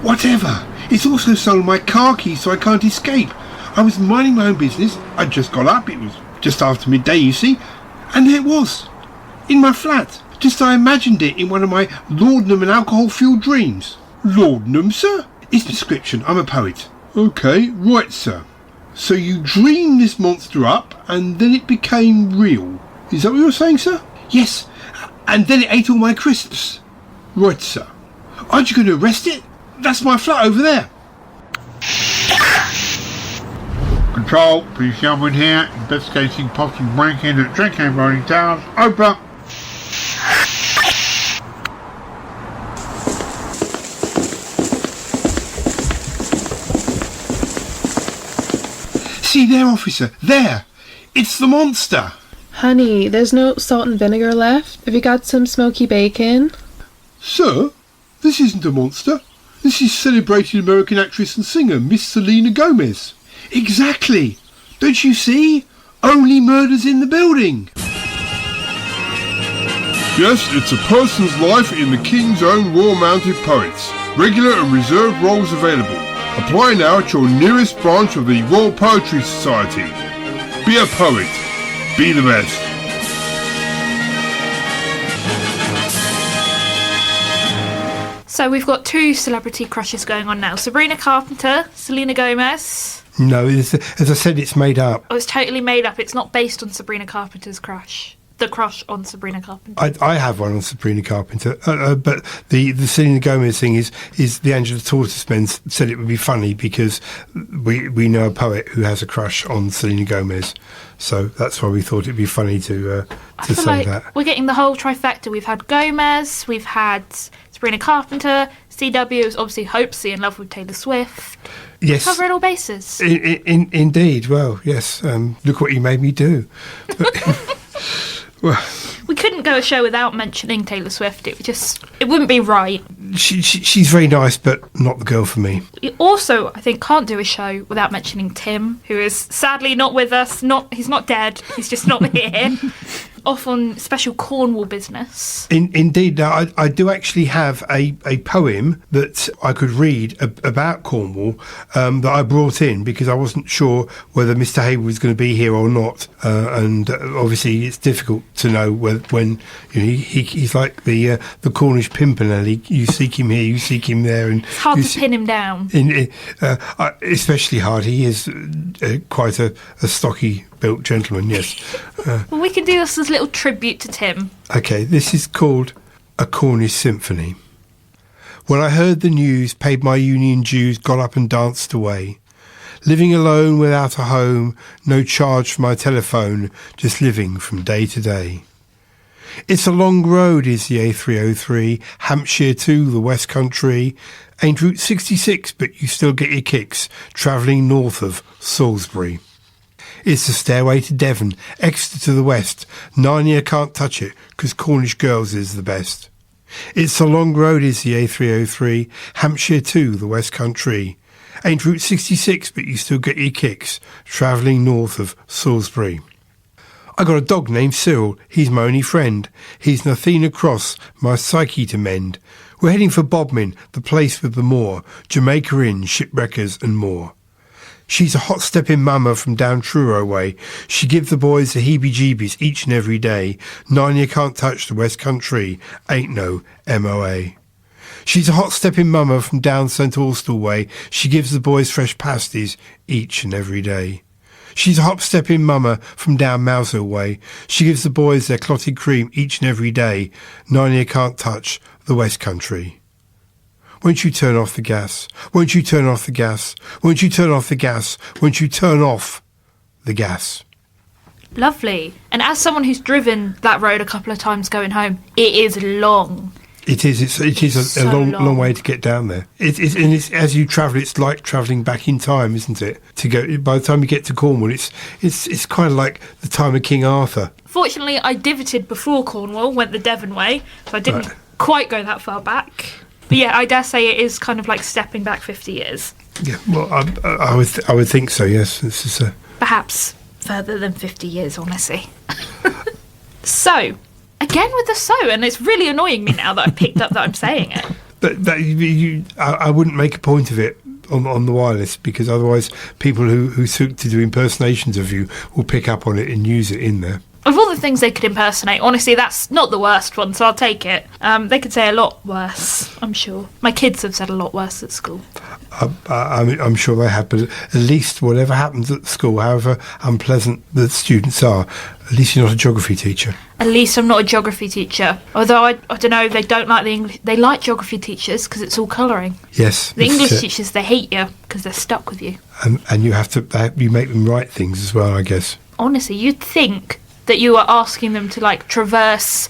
Whatever. It's also stolen my car keys, so I can't escape. I was minding my own business. I'd just got up. It was just after midday, you see. And there it was. In my flat. Just I imagined it in one of my laudanum and alcohol-fueled dreams. Laudanum, sir? It's prescription. I'm a poet. Okay, right, sir. So you dreamed this monster up, and then it became real. Is that what you're saying, sir? Yes. And then it ate all my crisps. Right, sir. Aren't you going to arrest it? That's my flat over there. Control, police gentlemen here, investigating possible break-in at Drinking Rolling Towers. Over. See there, officer, there. It's the monster. Honey, there's no salt and vinegar left. Have you got some smoky bacon? Sir, this isn't a monster. This is celebrated American actress and singer Miss Selena Gomez. Exactly. Don't you see? Only murders in the building. Yes, it's a person's life in the King's Own Royal Mounted Poets. Regular and reserved roles available. Apply now at your nearest branch of the Royal Poetry Society. Be a poet. Be the best. So we've got two celebrity crushes going on now. Sabrina Carpenter, Selena Gomez. No, as I said, it's made up. Oh, it's totally made up. It's not based on Sabrina Carpenter's crush. The crush on Sabrina Carpenter. I have one on Sabrina Carpenter, but the Selena Gomez thing is the Angela Tortoise men said it would be funny because we know a poet who has a crush on Selena Gomez, so that's why we thought it'd be funny to say like that. We're getting the whole trifecta. We've had Gomez, we've had Sabrina Carpenter, CW is obviously Hopesy in love with Taylor Swift. Yes, Covering all bases. Indeed. Well, yes. Look what you made me do. But, well, we couldn't go a show without mentioning Taylor Swift. It wouldn't be right. She's very nice, but not the girl for me. We also, I think, can't do a show without mentioning Tim, who is sadly not with us. He's not dead. He's just not here. Off on special Cornwall business. Indeed. Now, I do actually have a poem that I could read about Cornwall that I brought in because I wasn't sure whether Mr. Hayward was going to be here or not. And obviously it's difficult to know when he's like the Cornish Pimpernel. You seek him here, you seek him there. And it's hard to pin him down. Especially hard. He is quite a stocky built gentleman, yes. Well, we can do this as a little tribute to Tim. Okay, this is called A Cornish Symphony. When I heard the news, paid my union dues, got up and danced away. Living alone without a home, no charge for my telephone, just living from day to day. It's a long road, is the A303, Hampshire to the West Country. Ain't Route 66, but you still get your kicks, travelling north of Salisbury. It's the stairway to Devon, Exeter to the west. Narnia can't touch it, 'cause Cornish girls is the best. It's a long road, is the A303, Hampshire to the West Country. Ain't Route 66, but you still get your kicks, travelling north of Salisbury. I got a dog named Cyril, he's my only friend. He's an Athena cross, my psyche to mend. We're heading for Bodmin, the place with the moor, Jamaica Inn, shipwreckers and more. She's a hot-stepping mama from down Truro way. She gives the boys the heebie-jeebies each and every day. Narnia can't touch the West Country, ain't no MOA. She's a hot-stepping mama from down St Austell way. She gives the boys fresh pasties each and every day. She's a hop-stepping mama from down Mousehole way. She gives the boys their clotted cream each and every day. Narnia can't touch the West Country. Won't you turn off the gas? Won't you turn off the gas? Won't you turn off the gas? Won't you turn off the gas? Lovely. And as someone who's driven that road a couple of times going home, it is long. It is. It is a long way to get down there. It's as you travel, it's like travelling back in time, isn't it? To go by the time you get to Cornwall, it's kind of like the time of King Arthur. Fortunately, I divoted before Cornwall, went the Devon way, so I didn't quite go that far back. But yeah, I dare say it is kind of like stepping back 50 years. Yeah, well, I would think so. Yes, this is perhaps further than 50 years, honestly. So. Again with the so, and it's really annoying me now that I've picked up that I'm saying it. But I wouldn't make a point of it on the wireless because otherwise people who seek to do impersonations of you will pick up on it and use it in there. Of all the things they could impersonate, honestly, that's not the worst one, so I'll take it. They could say a lot worse, I'm sure. My kids have said a lot worse at school. I'm sure they have, but at least whatever happens at school, however unpleasant the students are, at least you're not a geography teacher. At least I'm not a geography teacher. Although, I don't know, they don't like the English. They like geography teachers because it's all colouring. Yes. The English teachers, they hate you because they're stuck with you. And you you make them write things as well, I guess. Honestly, you'd think that you are asking them to, like, traverse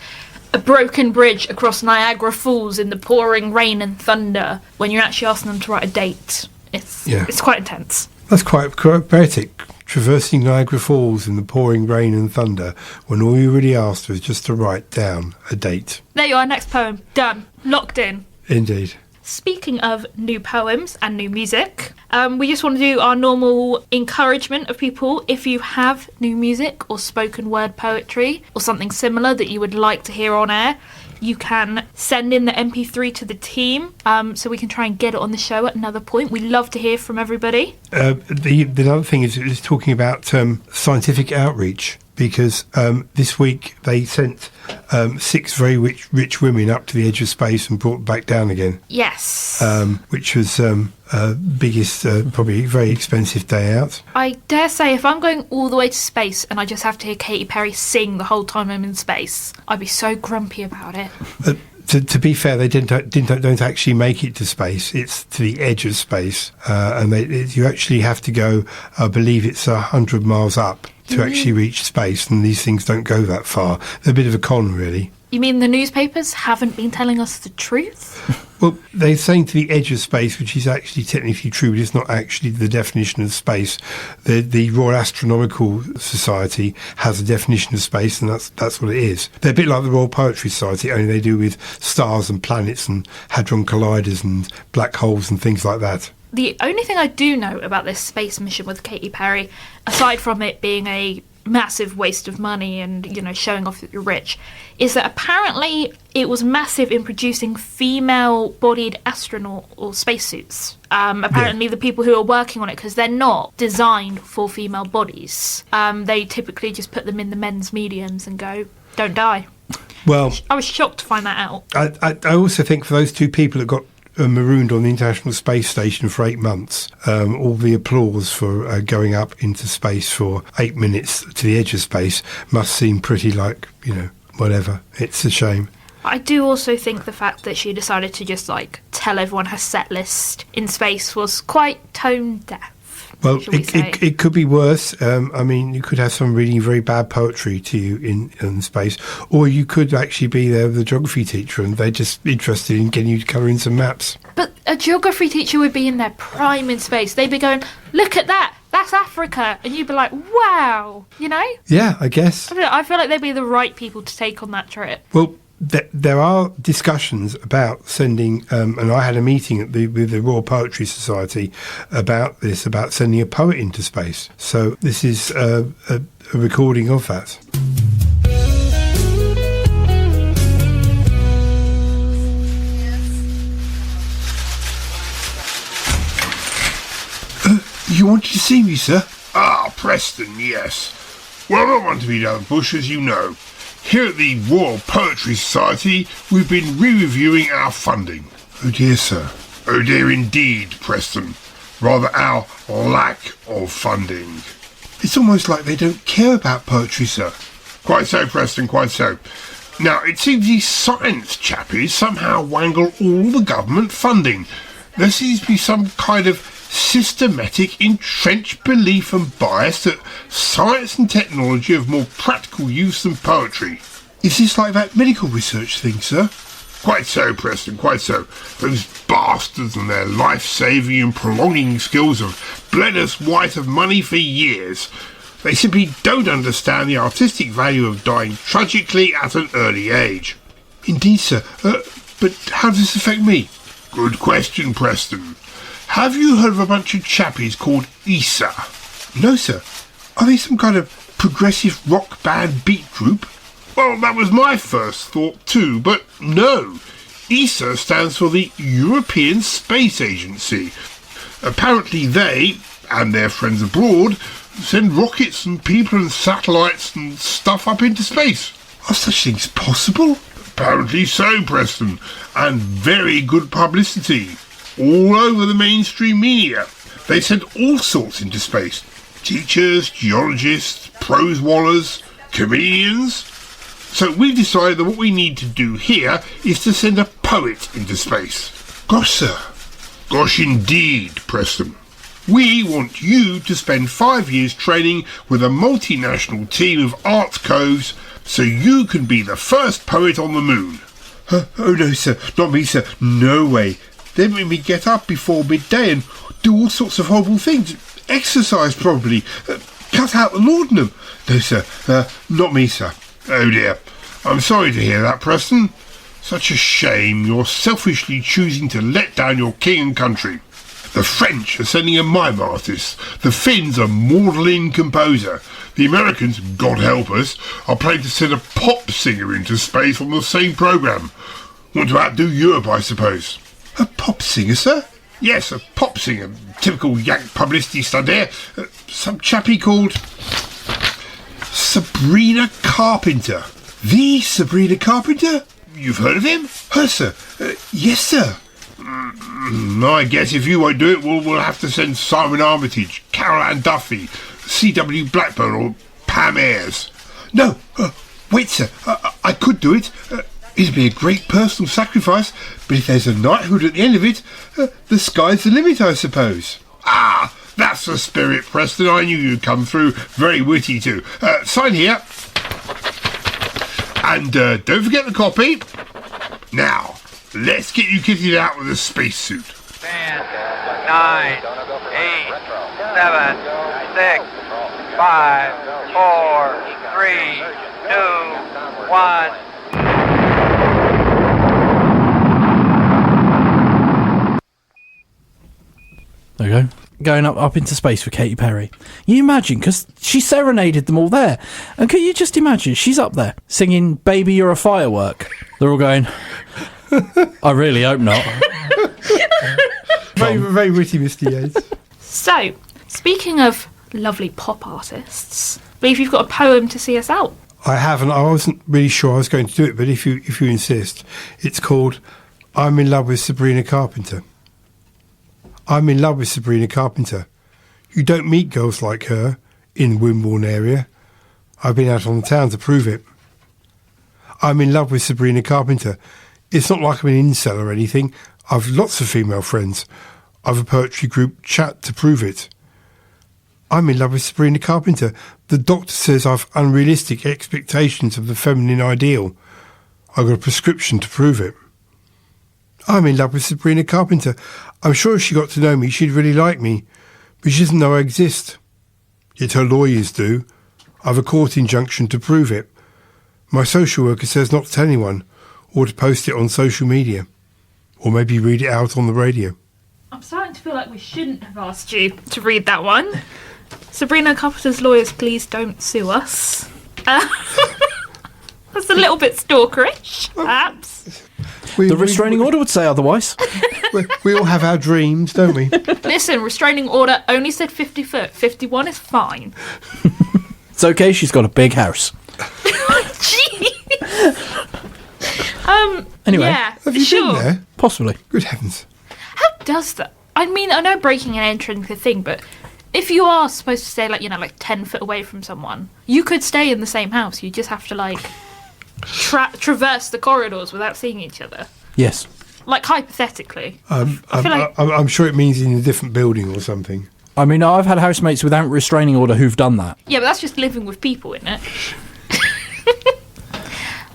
a broken bridge across Niagara Falls in the pouring rain and thunder when you're actually asking them to write a date. It's quite intense. That's quite poetic. Traversing Niagara Falls in the pouring rain and thunder when all you really asked was just to write down a date. There you are, next poem. Done. Locked in. Indeed. Speaking of new poems and new music, we just want to do our normal encouragement of people. If you have new music or spoken word poetry or something similar that you would like to hear on air, you can send in the MP3 to the team so we can try and get it on the show at another point. We love to hear from everybody. The other thing is talking about scientific outreach, because this week they sent 6 very rich women up to the edge of space and brought back down again. Yes. Which was biggest, probably very expensive day out. I dare say if I'm going all the way to space and I just have to hear Katy Perry sing the whole time I'm in space, I'd be so grumpy about it. To be fair, they don't actually make it to space. It's to the edge of space, and you actually have to go. I believe it's 100 miles up to actually reach space, and these things don't go that far. They're a bit of a con, really. You mean the newspapers haven't been telling us the truth? Well, they're saying to the edge of space, which is actually technically true, but it's not actually the definition of space. The Royal Astronomical Society has a definition of space, and that's what it is. They're a bit like the Royal Poetry Society, only they do with stars and planets and hadron colliders and black holes and things like that. The only thing I do know about this space mission with Katy Perry, aside from it being a massive waste of money and, showing off that you're rich, is that apparently it was massive in producing female-bodied astronaut or spacesuits. Apparently the people who are working on it, because they're not designed for female bodies, they typically just put them in the men's mediums and go, don't die. Well, I was shocked to find that out. I also think for those 2 people that got marooned on the International Space Station for 8 months, all the applause for going up into space for 8 minutes to the edge of space must seem pretty like, whatever. It's a shame. I do also think the fact that she decided to just, tell everyone her set list in space was quite tone deaf. Well, it could be worse. You could have someone reading very bad poetry to you in space, or you could actually be there with a geography teacher and they're just interested in getting you to colour in some maps. But a geography teacher would be in their prime in space. They'd be going, look at that, that's Africa. And you'd be like, wow, Yeah, I guess. I feel like they'd be the right people to take on that trip. Well, there are discussions about sending, and I had a meeting with the Royal Poetry Society about sending a poet into space. So this is a recording of that. You wanted to see me, sir? Preston, yes. Well, I want to be down the bush, as you know. Here at the Royal Poetry Society, we've been re-reviewing our funding. Oh dear, sir. Oh dear indeed, Preston. Rather our lack of funding. It's almost like they don't care about poetry, sir. Quite so, Preston, quite so. Now, it seems these science chappies somehow wangle all the government funding. There seems to be some kind of systematic entrenched belief and bias that science and technology have more practical use than poetry. Is this like that medical research thing, sir? Quite so, Preston, quite so. Those bastards and their life-saving and prolonging skills have bled us white of money for years. They simply don't understand the artistic value of dying tragically at an early age. Indeed, sir. But how does this affect me? Good question, Preston. Have you heard of a bunch of chappies called ESA? No, sir. Are they some kind of progressive rock band beat group? Well, that was my first thought too, but no. ESA stands for the European Space Agency. Apparently they, and their friends abroad, send rockets and people and satellites and stuff up into space. Are such things possible? Apparently so, Preston, and very good publicity. All over the mainstream media. They send all sorts into space. Teachers, geologists, prose wallers, comedians. So we've decided that what we need to do here is to send a poet into space. Gosh, sir. Gosh indeed, Preston. We want you to spend 5 years training with a multinational team of arts coves so you can be the first poet on the moon. Oh no, sir. Not me, sir. No way. They make me get up before midday and do all sorts of horrible things. Exercise, probably. Cut out the laudanum. No, sir. Not me, sir. Oh, dear. I'm sorry to hear that, Preston. Such a shame you're selfishly choosing to let down your king and country. The French are sending a mime artist. The Finns a maudlin composer. The Americans, God help us, are planning to send a pop singer into space on the same programme. Want to outdo Europe, I suppose. A pop singer, sir? Yes, a pop singer. Typical Yank publicity stunt there. Some chappie called Sabrina Carpenter. The Sabrina Carpenter? You've heard of him? Her, sir? Yes, sir. I guess if you won't do it, we'll have to send Simon Armitage, Carol Ann Duffy, C.W. Blackburn or Pam Ayres. No, wait, sir. I could do it. It'd be a great personal sacrifice, but if there's a knighthood at the end of it, the sky's the limit, I suppose. Ah, that's the spirit, Preston. I knew you'd come through. Very witty, too. Sign here. And don't forget the copy. Now, let's get you kitted out with a spacesuit. 10, 9, 8, 7, 6, 5, 4, 3, 2, 1. There you go. Going up into space with Katy Perry. You imagine, because she serenaded them all there. And can you just imagine, she's up there singing Baby You're a Firework. They're all going, I really hope not. Very, very witty, Mr. Yates. So, speaking of lovely pop artists, I believe you've got a poem to see us out. I haven't. I wasn't really sure I was going to do it, but if you insist, it's called I'm in Love with Sabrina Carpenter. I'm in love with Sabrina Carpenter. You don't meet girls like her in the Wimborne area. I've been out on the town to prove it. I'm in love with Sabrina Carpenter. It's not like I'm an incel or anything. I've lots of female friends. I've a poetry group chat to prove it. I'm in love with Sabrina Carpenter. The doctor says I've unrealistic expectations of the feminine ideal. I've got a prescription to prove it. I'm in love with Sabrina Carpenter. I'm sure if she got to know me, she'd really like me, but she doesn't know I exist. Yet her lawyers do. I've a court injunction to prove it. My social worker says not to tell anyone, or to post it on social media, or maybe read it out on the radio. I'm starting to feel like we shouldn't have asked you to read that one. Sabrina Carpenter's lawyers, please don't sue us. That's a little bit stalkerish, perhaps. The restraining order would say otherwise. We all have our dreams, don't we? Listen, restraining order only said 50 foot. 51 is fine. It's okay, she's got a big house. Gee. Anyway. Yeah, Have you sure. been there? Possibly. Good heavens. How does that? I mean, I know breaking and entering the thing, but if you are supposed to stay, like 10 foot away from someone, you could stay in the same house. You just have to, traverse the corridors without seeing each other. Yes. Like, hypothetically. I'm sure it means in a different building or something. I mean, I've had housemates without restraining order who've done that. Yeah, but that's just living with people, isn't it?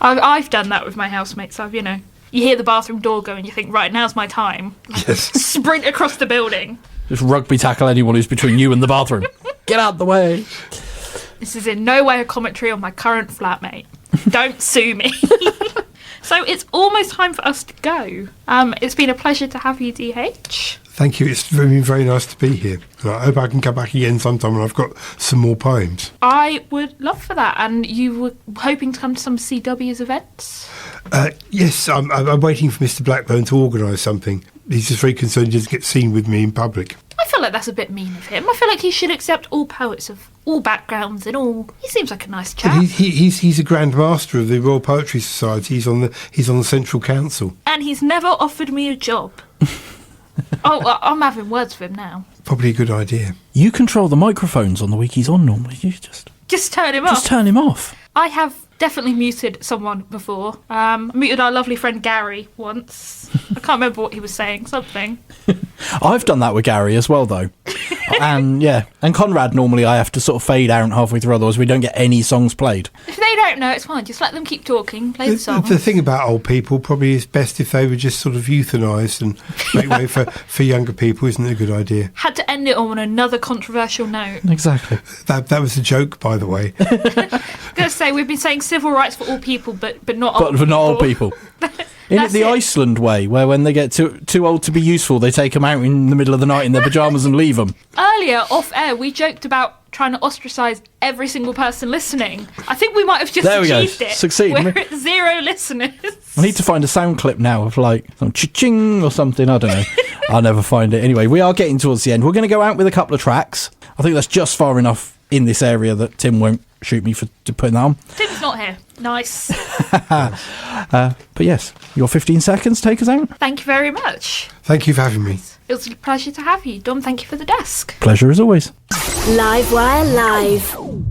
I've done that with my housemates. You hear the bathroom door go and you think, right, now's my time. Yes. Sprint across the building. Just rugby tackle anyone who's between you and the bathroom. Get out the way. This is in no way a commentary on my current flatmate. Don't sue me. So it's almost time for us to go. It's been a pleasure to have you, DH. Thank you. It's been very nice to be here. And I hope I can come back again sometime when I've got some more poems. I would love for that. And you were hoping to come to some CW's events? Yes, I'm waiting for Mr. Blackburn to organise something. He's just very concerned he doesn't get seen with me in public. I feel like that's a bit mean of him. I feel like he should accept all poets of all backgrounds and all. He seems like a nice chap. But he's a Grand Master of the Royal Poetry Society. He's on the Central Council. And he's never offered me a job. Oh, I'm having words with him now. Probably a good idea. You control the microphones on the week he's on normally. You just turn him off. Just turn him off. I have definitely muted someone before. I muted our lovely friend Gary once. I can't remember what he was saying. Something. I've done that with Gary as well, though. And Conrad, normally I have to sort of fade out halfway through, otherwise we don't get any songs played. If they don't know, it's fine. Just let them keep talking. Play the song. The thing about old people probably is best if they were just sort of euthanised and make way for younger people. Isn't it a good idea? Had to end it on another controversial note. Exactly. That was a joke, by the way. going to say, we've been saying civil rights for all people, but not old But for not old people. Isn't it the Iceland way, where when they get too old to be useful, they take them out in the middle of the night in their pyjamas and leave them? Earlier, off air, we joked about trying to ostracise every single person listening. I think we might have just achieved it. Succeeded. We're at 0 listeners. I need to find a sound clip now of like some cha-ching or something. I don't know. I'll never find it. Anyway, we are getting towards the end. We're going to go out with a couple of tracks. I think that's just far enough in this area that Tim won't shoot me for putting that on. Tim's not here. Nice. But yes, your 15 seconds, take us out. Thank you very much. Thank you for having me. It was a pleasure to have you. Dom, thank you for the desk. Pleasure as always. Livewire Live.